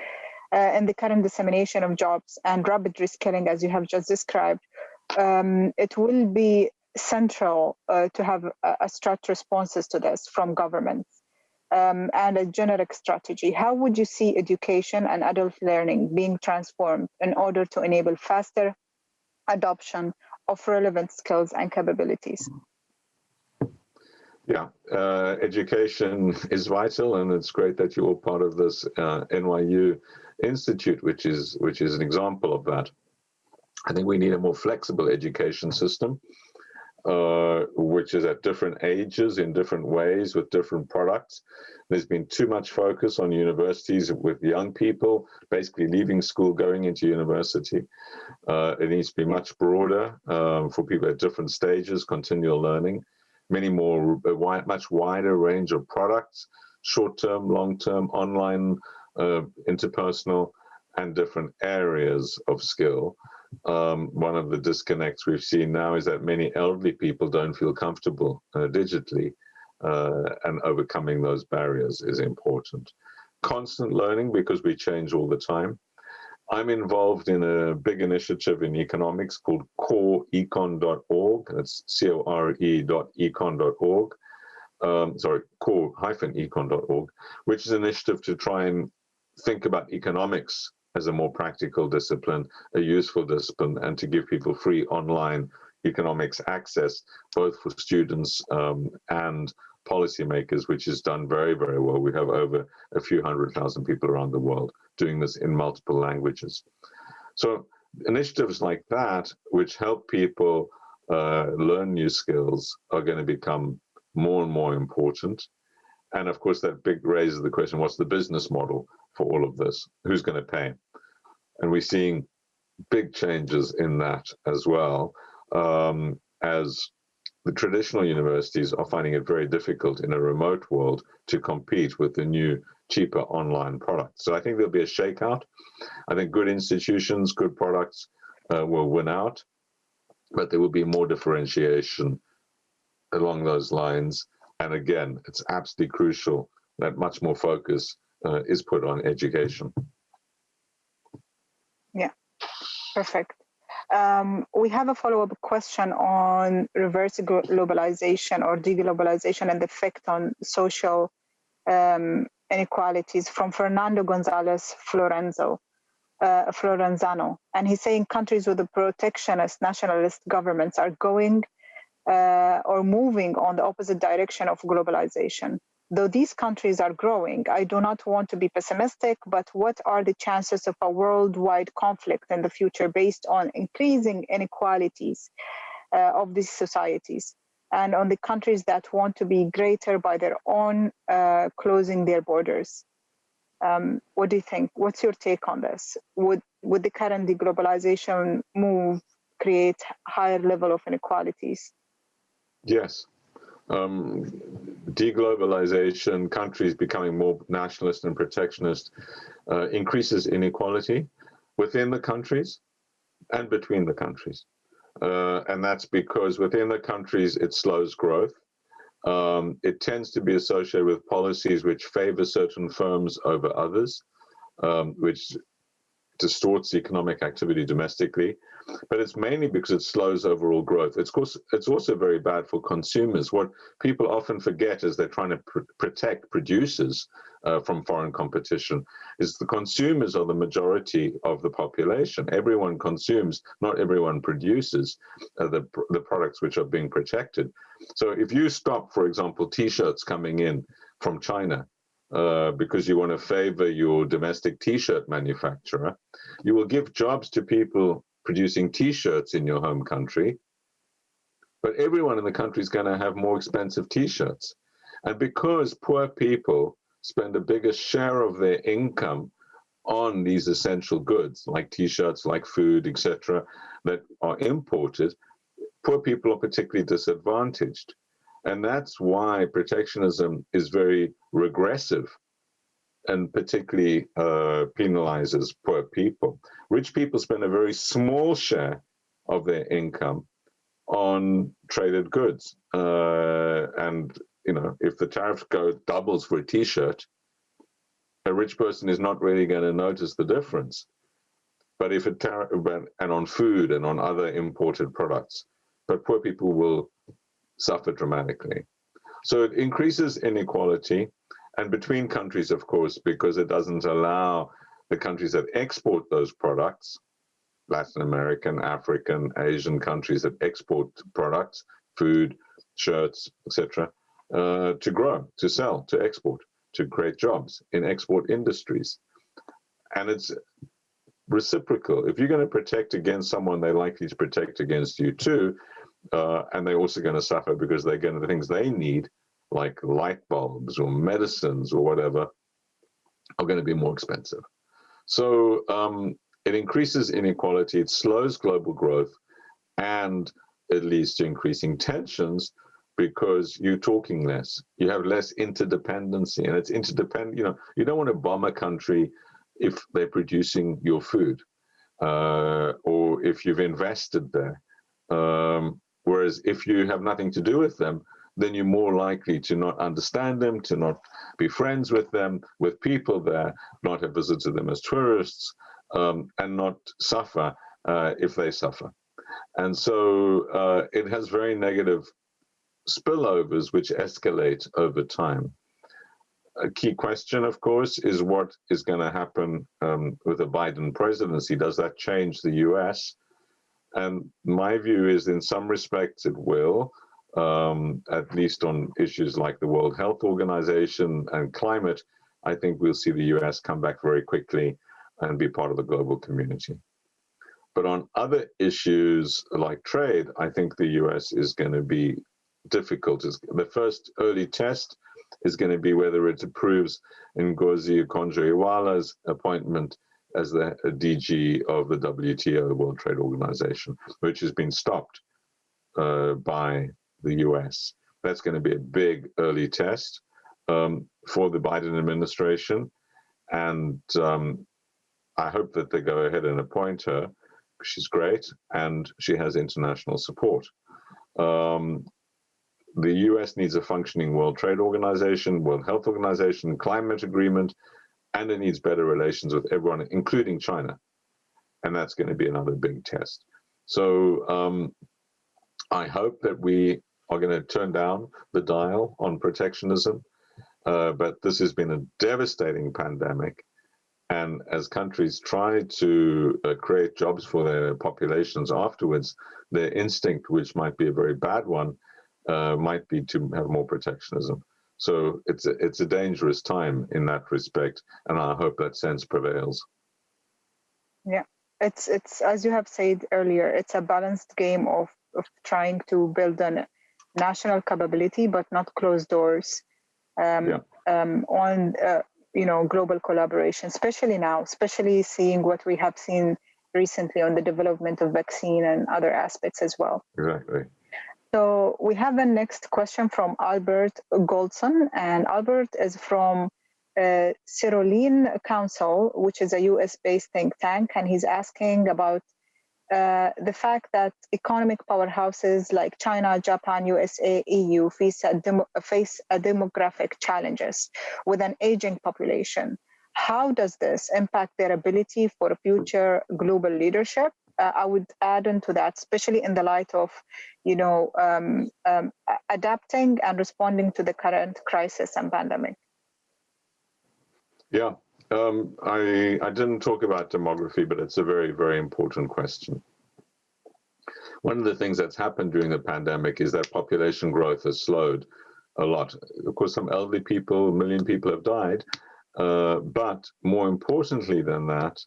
in the current dissemination of jobs and rapid reskilling, as you have just described, it will be central to have abstract responses to this from governments and a generic strategy. How would you see education and adult learning being transformed in order to enable faster adoption of relevant skills and capabilities? Yeah, education is vital, and it's great that you're all part of this NYU Institute, which is an example of that. I think we need a more flexible education system, which is at different ages, in different ways, with different products. There's been too much focus on universities with young people, basically leaving school, going into university. It needs to be much broader for people at different stages, continual learning, much wider range of products, short-term, long-term, online, interpersonal, and different areas of skill. One of the disconnects we've seen now is that many elderly people don't feel comfortable digitally, and overcoming those barriers is important. Constant learning, because we change all the time. I'm involved in a big initiative in economics called coreecon.org. That's core-econ.org. core-econ.org, which is an initiative to try and think about economics as a more practical discipline, a useful discipline, and to give people free online economics access, both for students and policymakers, which is done very, very well. We have over a few 100,000 people around the world doing this in multiple languages. So initiatives like that, which help people learn new skills, are going to become more and more important. And of course, that big raises the question, what's the business model for all of this? Who's going to pay? And we're seeing big changes in that as well, as the traditional universities are finding it very difficult in a remote world to compete with the new, cheaper online products. So I think there'll be a shakeout. I think good institutions, good products will win out, but there will be more differentiation along those lines. And again, it's absolutely crucial that much more focus is put on education. Yeah, perfect. We have a follow-up question on reverse globalization or deglobalization and the effect on social inequalities from Fernando Gonzalez Florenzano. And he's saying countries with the protectionist nationalist governments are going or moving on the opposite direction of globalization. Though these countries are growing, I do not want to be pessimistic, but what are the chances of a worldwide conflict in the future based on increasing inequalities of these societies and on the countries that want to be greater by their own closing their borders? What do you think? What's your take on this? Would the current deglobalization move create higher level of inequalities? Yes. Deglobalization, countries becoming more nationalist and protectionist, increases inequality within the countries and between the countries. And that's because within the countries, it slows growth. It tends to be associated with policies which favor certain firms over others, which distorts economic activity domestically, but it's mainly because it slows overall growth. It's also very bad for consumers. What people often forget as they're trying to protect producers from foreign competition is the consumers are the majority of the population. Everyone consumes, not everyone produces the products which are being protected. So if you stop, for example, T-shirts coming in from China, because you want to favor your domestic T-shirt manufacturer, you will give jobs to people producing T-shirts in your home country, but everyone in the country is going to have more expensive T-shirts. And because poor people spend a bigger share of their income on these essential goods, like T-shirts, like food, etc., that are imported, poor people are particularly disadvantaged. And that's why protectionism is very regressive and particularly penalizes poor people. Rich people spend a very small share of their income on traded goods. And, you know, if the tariff doubles for a T-shirt, a rich person is not really going to notice the difference. But if and on food and on other imported products, but poor people will suffer dramatically. So it increases inequality, and between countries, of course, because it doesn't allow the countries that export those products, Latin American, African, Asian countries that export products, food, shirts, etc., to grow, to sell, to export, to create jobs in export industries. And it's reciprocal. If you're going to protect against someone, they're likely to protect against you too. And they're also going to suffer because they're getting the things they need, like light bulbs or medicines or whatever, are going to be more expensive. So it increases inequality, it slows global growth, and it leads to increasing tensions because you're talking less. You have less interdependency, and it's interdependent. You know, you don't want to bomb a country if they're producing your food or if you've invested there. Whereas if you have nothing to do with them, then you're more likely to not understand them, to not be friends with them, with people there, not have visited them as tourists, and not suffer if they suffer. And so it has very negative spillovers which escalate over time. A key question, of course, is what is going to happen with the Biden presidency. Does that change the US? And my view is in some respects it will, at least on issues like the World Health Organization and climate. I think we'll see the US come back very quickly and be part of the global community. But on other issues like trade, I think the US is going to be difficult. The first early test is going to be whether it approves Ngozi Okonjo-Iweala's appointment as the DG of the WTO, the World Trade Organization, which has been stopped by the US. That's going to be a big early test for the Biden administration. And I hope that they go ahead and appoint her. She's great, and she has international support. The US needs a functioning World Trade Organization, World Health Organization, climate agreement, and it needs better relations with everyone, including China. And that's going to be another big test. So I hope that we are going to turn down the dial on protectionism. But this has been a devastating pandemic. And as countries try to create jobs for their populations afterwards, their instinct, which might be a very bad one, might be to have more protectionism. So it's a dangerous time in that respect, and I hope that sense prevails. Yeah, it's as you have said earlier, it's a balanced game of trying to build a national capability, but not close doors on global collaboration, especially now, especially seeing what we have seen recently on the development of vaccine and other aspects as well. Exactly. So we have the next question from Albert Goldson, and Albert is from Cyroline Council, which is a US-based think tank, and he's asking about the fact that economic powerhouses like China, Japan, USA, EU face demographic challenges with an aging population. How does this impact their ability for future global leadership? I would add into that, especially in the light of, adapting and responding to the current crisis and pandemic. Yeah, I didn't talk about demography, but it's a very, very important question. One of the things that's happened during the pandemic is that population growth has slowed a lot. Of course, some elderly people, 1 million people have died, but more importantly than that,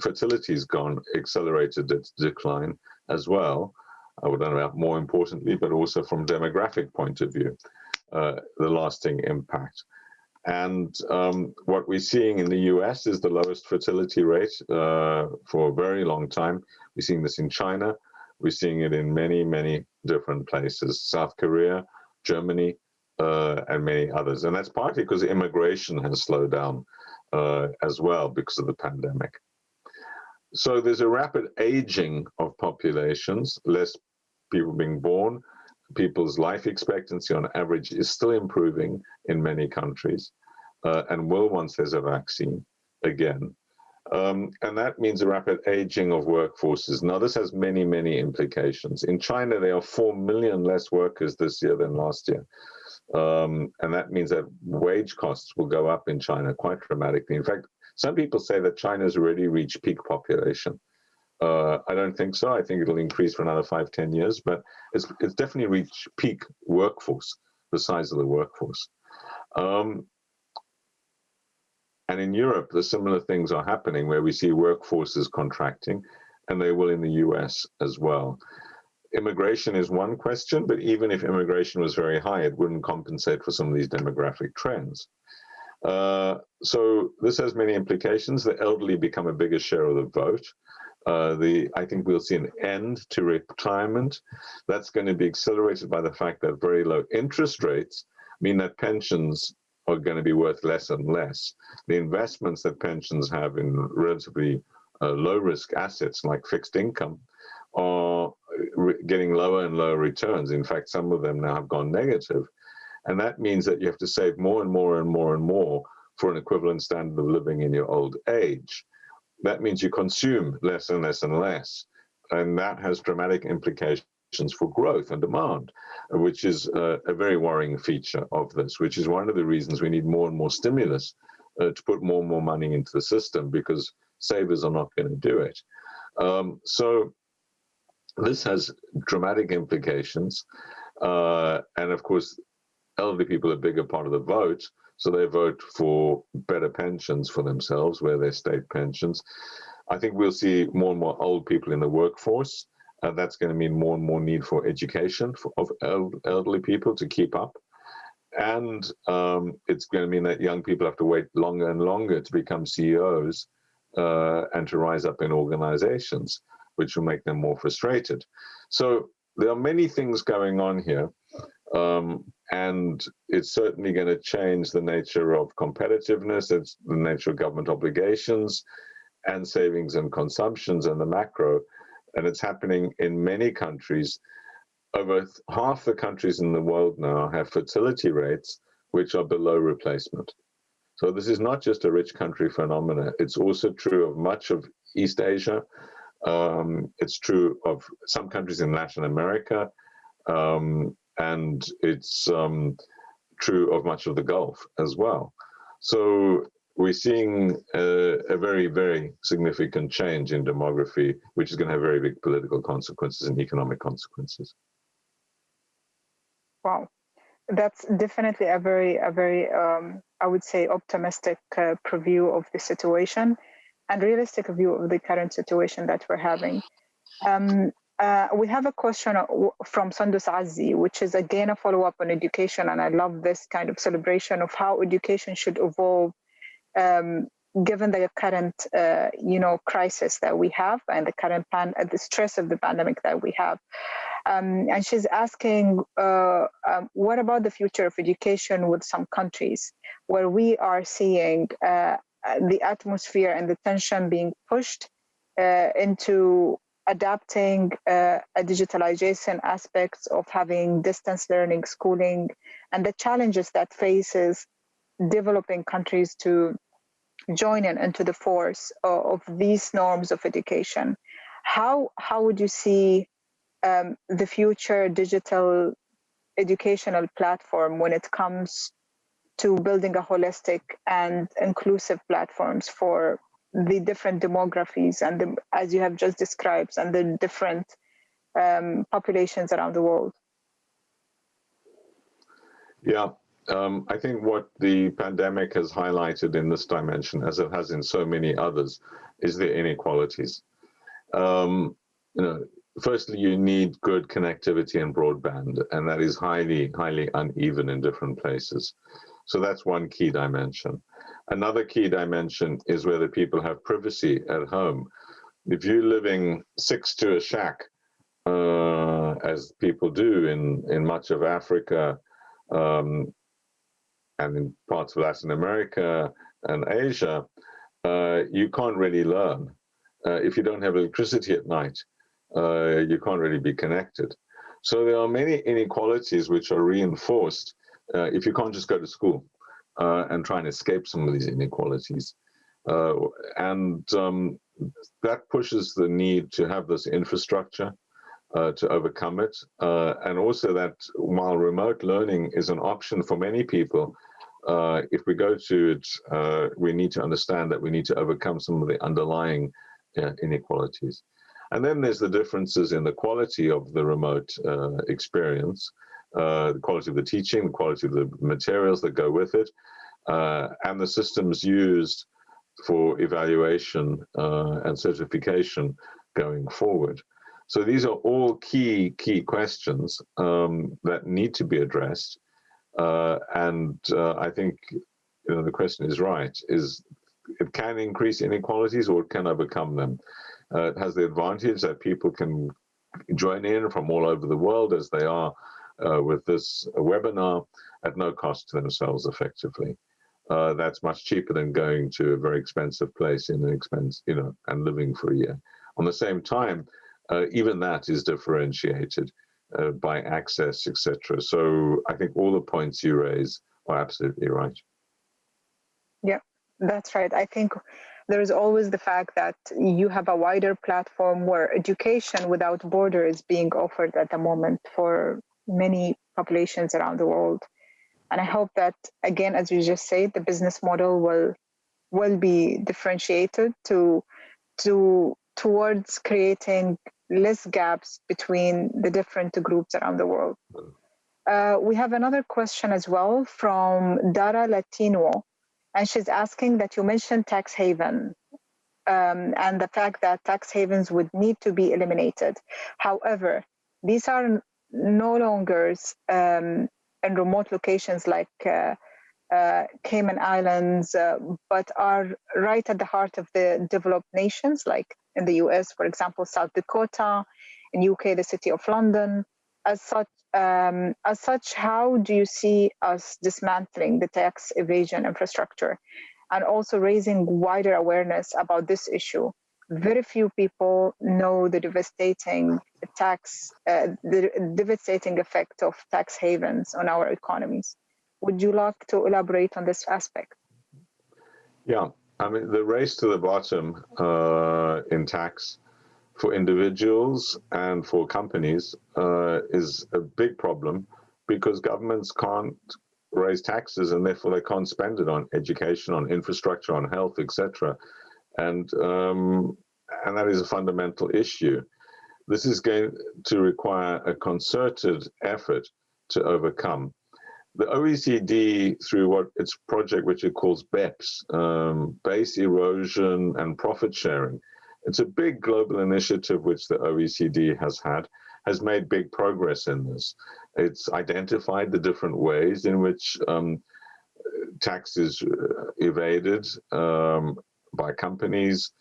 fertility has accelerated its decline as well. I would know about more importantly, but also from demographic point of view, the lasting impact. And what we're seeing in the US is the lowest fertility rate for a very long time. We're seeing this in China. We're seeing it in many, many different places, South Korea, Germany, and many others. And that's partly because immigration has slowed down as well because of the pandemic. So there's a rapid aging of populations, less people being born. People's life expectancy on average is still improving in many countries and will once there's a vaccine again. And that means a rapid aging of workforces. Now, this has many, many implications. In China, there are 4 million less workers this year than last year. And that means that wage costs will go up in China quite dramatically. In fact, some people say that China's already reached peak population. I don't think so. I think it'll increase for another 5-10 years, but it's definitely reached peak workforce, the size of the workforce. And in Europe, the similar things are happening where we see workforces contracting, and they will in the US as well. Immigration is one question, but even if immigration was very high, it wouldn't compensate for some of these demographic trends. So this has many implications. The elderly become a bigger share of the vote. I think we'll see an end to retirement. That's going to be accelerated by the fact that very low interest rates mean that pensions are going to be worth less and less. The investments that pensions have in relatively low-risk assets like fixed income are getting lower and lower returns. In fact, some of them now have gone negative. And that means that you have to save more and more and more and more for an equivalent standard of living in your old age. That means you consume less and less and less. And that has dramatic implications for growth and demand, which is a very worrying feature of this, which is one of the reasons we need more and more stimulus to put more and more money into the system, because savers are not going to do it. So this has dramatic implications. And of course, elderly people are a bigger part of the vote, so they vote for better pensions for themselves, where they're state pensions. I think we'll see more and more old people in the workforce, That's going to mean more and more need for education of elderly people to keep up. And it's going to mean that young people have to wait longer and longer to become CEOs and to rise up in organizations, which will make them more frustrated. So there are many things going on here. And it's certainly going to change the nature of competitiveness, it's the nature of government obligations and savings and consumptions and the macro. And it's happening in many countries. Over half the countries in the world now have fertility rates which are below replacement. So this is not just a rich country phenomena. It's also true of much of East Asia. It's true of some countries in Latin America. And it's true of much of the Gulf as well. So we're seeing a very, very significant change in demography, which is going to have very big political consequences and economic consequences. Wow, that's definitely a very, I would say, optimistic preview of the situation and realistic view of the current situation that we're having. We have a question from Sandus Azzi, which is again a follow-up on education, and I love this kind of celebration of how education should evolve given the current, crisis that we have and the current the stress of the pandemic that we have. And she's asking, what about the future of education with some countries where we are seeing the atmosphere and the tension being pushed into adapting a digitalization aspects of having distance learning, schooling, and the challenges that faces developing countries to join into the force of these norms of education. How would you see the future digital educational platform when it comes to building a holistic and inclusive platforms for the different demographies and as you have just described, and the different populations around the world? Yeah. I think what the pandemic has highlighted in this dimension, as it has in so many others, is the inequalities. Firstly, you need good connectivity and broadband, and that is highly, highly uneven in different places. So that's one key dimension. Another key dimension is whether people have privacy at home. If you're living 6 to a shack, as people do in much of Africa, and in parts of Latin America and Asia, you can't really learn. If you don't have electricity at night, you can't really be connected. So there are many inequalities which are reinforced if you can't just go to school and try and escape some of these inequalities. And that pushes the need to have this infrastructure to overcome it. And also that while remote learning is an option for many people, if we go to it, we need to understand that we need to overcome some of the underlying inequalities. And then there's the differences in the quality of the remote experience, the quality of the teaching, the quality of the materials that go with it, and the systems used for evaluation and certification going forward. So these are all key questions that need to be addressed. And I think the question is right, is it can increase inequalities or it can overcome them. It has the advantage that people can join in from all over the world as they are with this webinar at no cost to themselves effectively. That's much cheaper than going to a very expensive place in an expense, and living for a year. On the same time, even that is differentiated by access, etc. So I think all the points you raise are absolutely right. Yeah, that's right. I think there is always the fact that you have a wider platform where education without border is being offered at the moment for many populations around the world. And I hope that, again, as you just said, the business model will be differentiated towards creating less gaps between the different groups around the world. We have another question as well from Dara Latino, and she's asking that you mentioned tax haven. and the fact that tax havens would need to be eliminated. However, these are no longer in remote locations like Cayman Islands, but are right at the heart of the developed nations, like in the US, for example, South Dakota, in UK, the city of London. As such, how do you see us dismantling the tax evasion infrastructure and also raising wider awareness about this issue? Very few people know the devastating effect of tax havens on our economies. Would you like to elaborate on this aspect? Yeah, I mean, the race to the bottom in tax for individuals and for companies is a big problem because governments can't raise taxes and therefore they can't spend it on education, on infrastructure, on health, etc. And that is a fundamental issue. This is going to require a concerted effort to overcome. The OECD, through what its project, which it calls BEPS, base erosion and profit sharing, it's a big global initiative which the OECD has made big progress in this. It's identified the different ways in which tax is evaded by companies,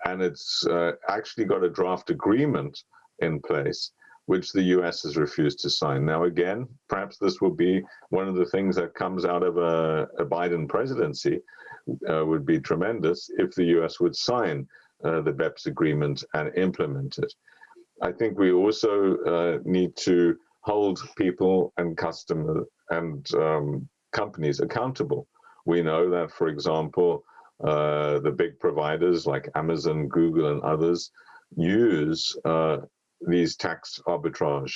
and it's actually got a draft agreement in place which the US has refused to sign. Now, again, perhaps this will be one of the things that comes out of a Biden presidency, would be tremendous if the US would sign the BEPS agreement and implement it. I think we also need to hold people and customers and companies accountable. We know that, for example, the big providers like Amazon, Google, and others use these tax arbitrage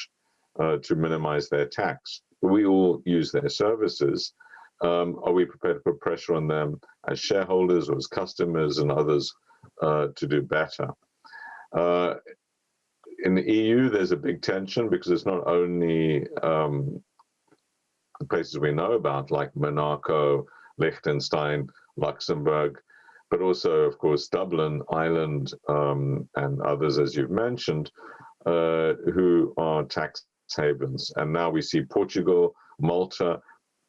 to minimize their tax. We all use their services. Are we prepared to put pressure on them as shareholders or as customers and others to do better? In the EU, there's a big tension because it's not only the places we know about like Monaco, Liechtenstein, Luxembourg, but also, of course, Dublin, Ireland, and others, as you've mentioned, who are tax havens. And now we see Portugal, Malta,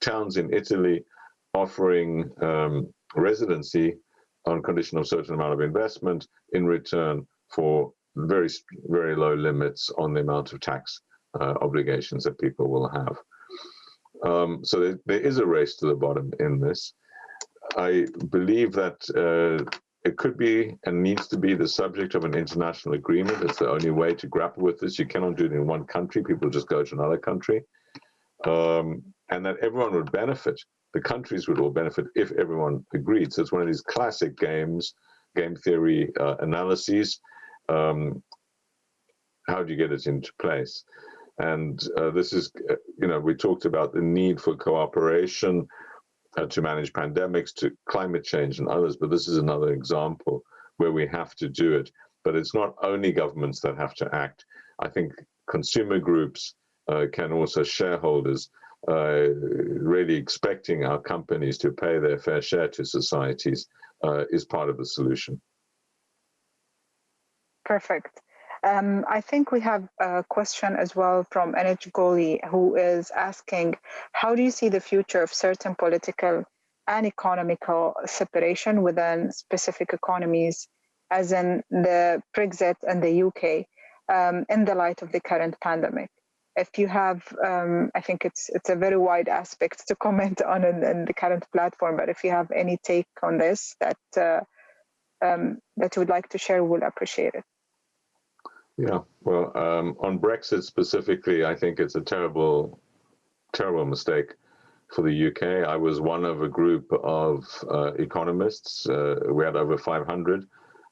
towns in Italy offering residency on condition of certain amount of investment in return for very, very low limits on the amount of tax obligations that people will have. So there is a race to the bottom in this. I believe that it could be and needs to be the subject of an international agreement. It's the only way to grapple with this. You cannot do it in one country. People just go to another country. And that everyone would benefit. The countries would all benefit if everyone agreed. So it's one of these classic game theory analyses. How do you get it into place? And this is, we talked about the need for cooperation to manage pandemics, to climate change and others, but this is another example where we have to do it. But it's not only governments that have to act. I think consumer groups can also, shareholders, really expecting our companies to pay their fair share to societies is part of the solution. Perfect. I think we have a question as well from NHGoli, who is asking, how do you see the future of certain political and economical separation within specific economies, as in the Brexit and the UK, in the light of the current pandemic? If you have, I think it's a very wide aspect to comment on in the current platform, but if you have any take on this that you would like to share, we'll appreciate it. Yeah, well, on Brexit specifically, I think it's a terrible, terrible mistake for the UK. I was one of a group of economists. We had over 500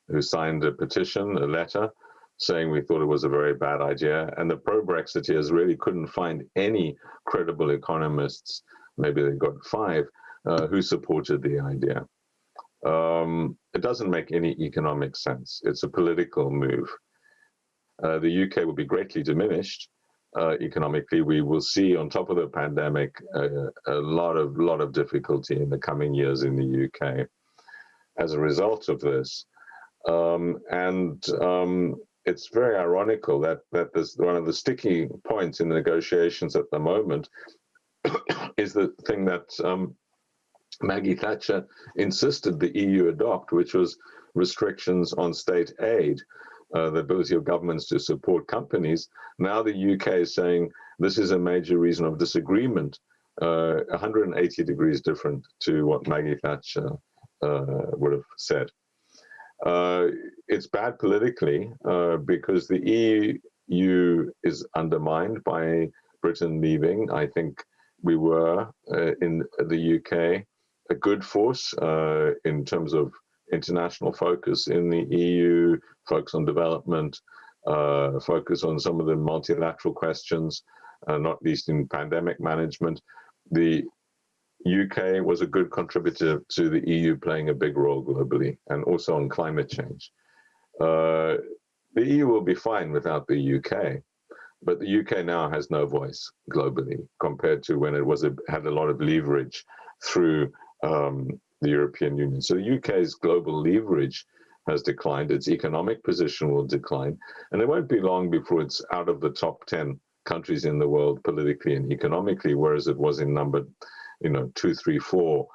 who signed a petition, a letter, saying we thought it was a very bad idea. And the pro-Brexiteers really couldn't find any credible economists, maybe they got 5, who supported the idea. It doesn't make any economic sense. It's a political move. The UK will be greatly diminished economically. We will see, on top of the pandemic, a lot of difficulty in the coming years in the UK as a result of this. It's very ironical that there's one of the sticky points in the negotiations at the moment is the thing that Maggie Thatcher insisted the EU adopt, which was restrictions on state aid, the ability of governments to support companies. Now the UK is saying this is a major reason of disagreement, 180 degrees different to what Maggie Thatcher would have said. It's bad politically because the EU is undermined by Britain leaving. I think we were in the UK a good force in terms of international focus in the EU, focus on development, focus on some of the multilateral questions, not least in pandemic management. The UK was a good contributor to the EU playing a big role globally, and also on climate change. The EU will be fine without the UK, but the UK now has no voice globally compared to when it had a lot of leverage through the European Union. So the UK's global leverage has declined, its economic position will decline, and it won't be long before it's out of the top 10 countries in the world politically and economically, whereas it was in number 2, 3, 4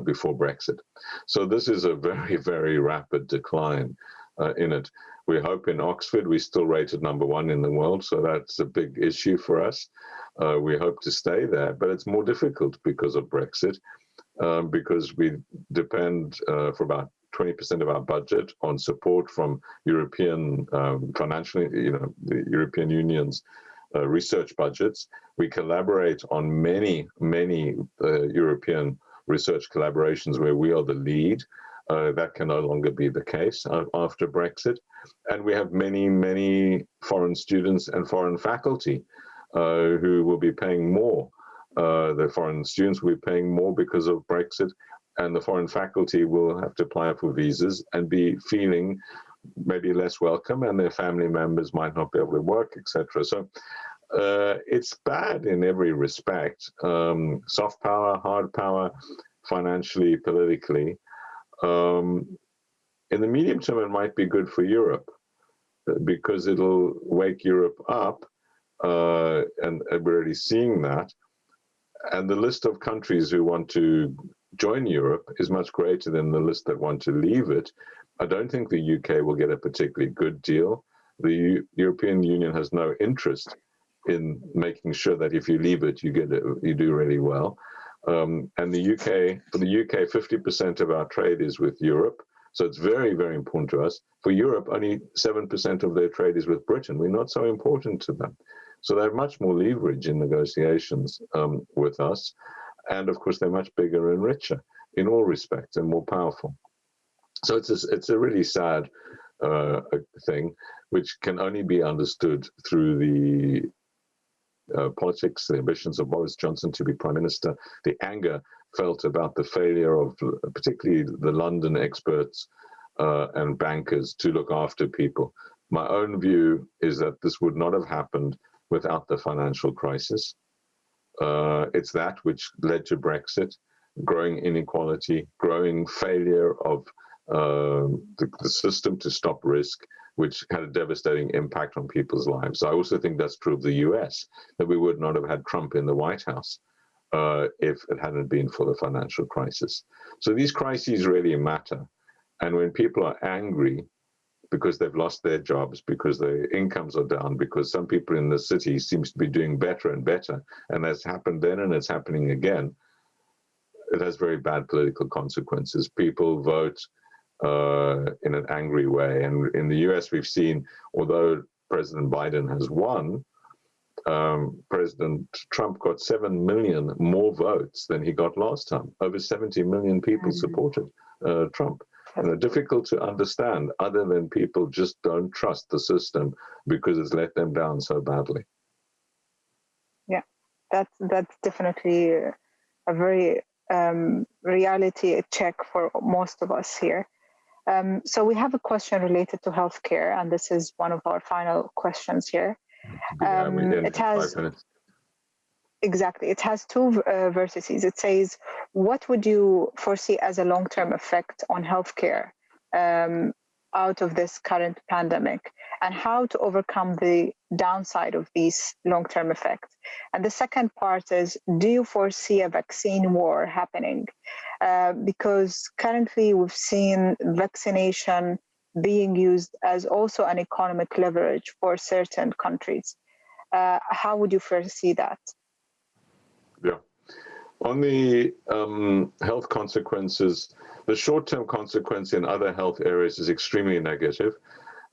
before Brexit. So this is a very, very rapid decline in it. We hope in Oxford we're still rated number 1 in the world, so that's a big issue for us. We hope to stay there, but it's more difficult because of Brexit, because we depend for about 20% of our budget on support from European financially, the European Union's research budgets. We collaborate on many European research collaborations where we are the lead. That can no longer be the case after Brexit. And we have many foreign students and foreign faculty who will be paying more. The foreign students will be paying more because of Brexit, and the foreign faculty will have to apply for visas and be feeling maybe less welcome, and their family members might not be able to work, etc. So it's bad in every respect, soft power, hard power, financially, politically. In the medium term, it might be good for Europe because it'll wake Europe up, and we're already seeing that. And the list of countries who want to join Europe is much greater than the list that want to leave it. I don't think the UK will get a particularly good deal. The European Union has no interest in making sure that if you leave it, you do really well. And for the UK, 50% of our trade is with Europe. So it's very, very important to us. For Europe, only 7% of their trade is with Britain. We're not so important to them. So they have much more leverage in negotiations with us. And of course, they're much bigger and richer in all respects and more powerful. So it's a really sad thing, which can only be understood through the politics, the ambitions of Boris Johnson to be Prime Minister, the anger felt about the failure of particularly the London experts and bankers to look after people. My own view is that this would not have happened without the financial crisis. It's that which led to Brexit, growing inequality, growing failure of the system to stop risk, which had a devastating impact on people's lives. I also think that's true of the US, that we would not have had Trump in the White House if it hadn't been for the financial crisis. So these crises really matter. And when people are angry because they've lost their jobs, because their incomes are down, because some people in the city seems to be doing better and better, and that's happened then and it's happening again, it has very bad political consequences. People vote in an angry way. And in the US, we've seen, although President Biden has won, President Trump got 7 million more votes than he got last time. Over 70 million people supported Trump. Difficult to understand, other than people just don't trust the system because it's let them down so badly. Yeah, that's definitely a very reality check for most of us here. So we have a question related to healthcare, and this is one of our final questions here. It has 5 minutes. Exactly. It has two vertices. It says, what would you foresee as a long-term effect on healthcare out of this current pandemic and how to overcome the downside of these long-term effects. And the second part is, do you foresee a vaccine war happening? Because currently we've seen vaccination being used as also an economic leverage for certain countries. How would you foresee that? Yeah. On the health consequences, the short-term consequence in other health areas is extremely negative,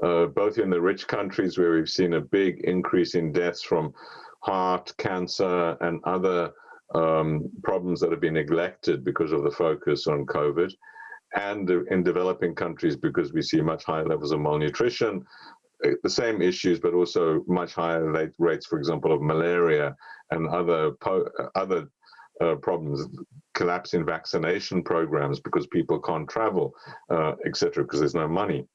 both in the rich countries where we've seen a big increase in deaths from heart, cancer, and other problems that have been neglected because of the focus on COVID, and in developing countries because we see much higher levels of malnutrition, the same issues, but also much higher rates, for example, of malaria and other problems, collapse in vaccination programs because people can't travel, etc., because there's no money.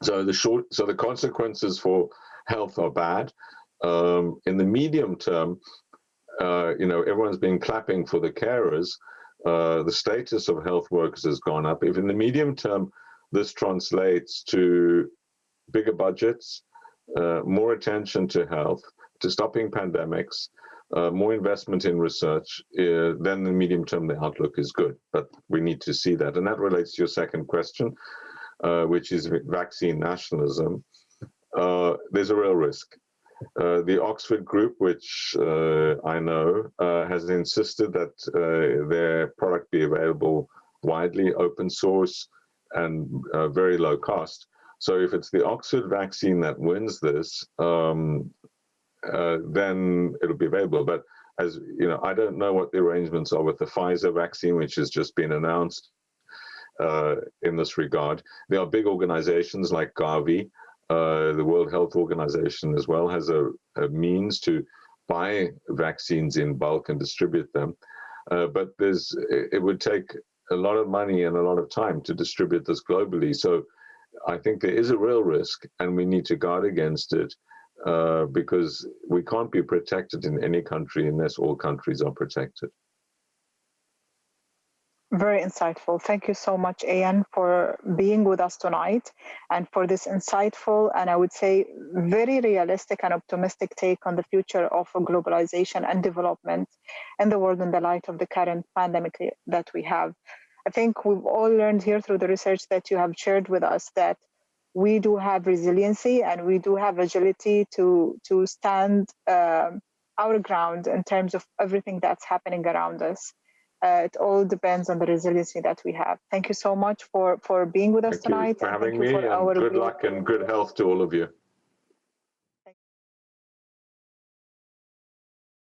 So the consequences for health are bad. In the medium term, everyone's been clapping for the carers. The status of health workers has gone up. If in the medium term this translates to bigger budgets, more attention to health, to stopping pandemics, more investment in research, then in the medium term the outlook is good. But we need to see that. And that relates to your second question, which is vaccine nationalism. There's a real risk. The Oxford group, which I know, has insisted that their product be available widely, open source, and very low cost. So if it's the Oxford vaccine that wins this, then it'll be available. But as you know, I don't know what the arrangements are with the Pfizer vaccine, which has just been announced in this regard. There are big organizations like Gavi, the World Health Organization as well, has a means to buy vaccines in bulk and distribute them. But it would take a lot of money and a lot of time to distribute this globally. So I think there is a real risk, and we need to guard against it, because we can't be protected in any country unless all countries are protected. Very insightful. Thank you so much, Ian, for being with us tonight and for this insightful and I would say very realistic and optimistic take on the future of globalization and development in the world in the light of the current pandemic that we have. I think we've all learned here through the research that you have shared with us that we do have resiliency and we do have agility to stand our ground in terms of everything that's happening around us. It all depends on the resiliency that we have. Thank you so much for being with us tonight. Thank you for having me, and good luck and good health to all of you.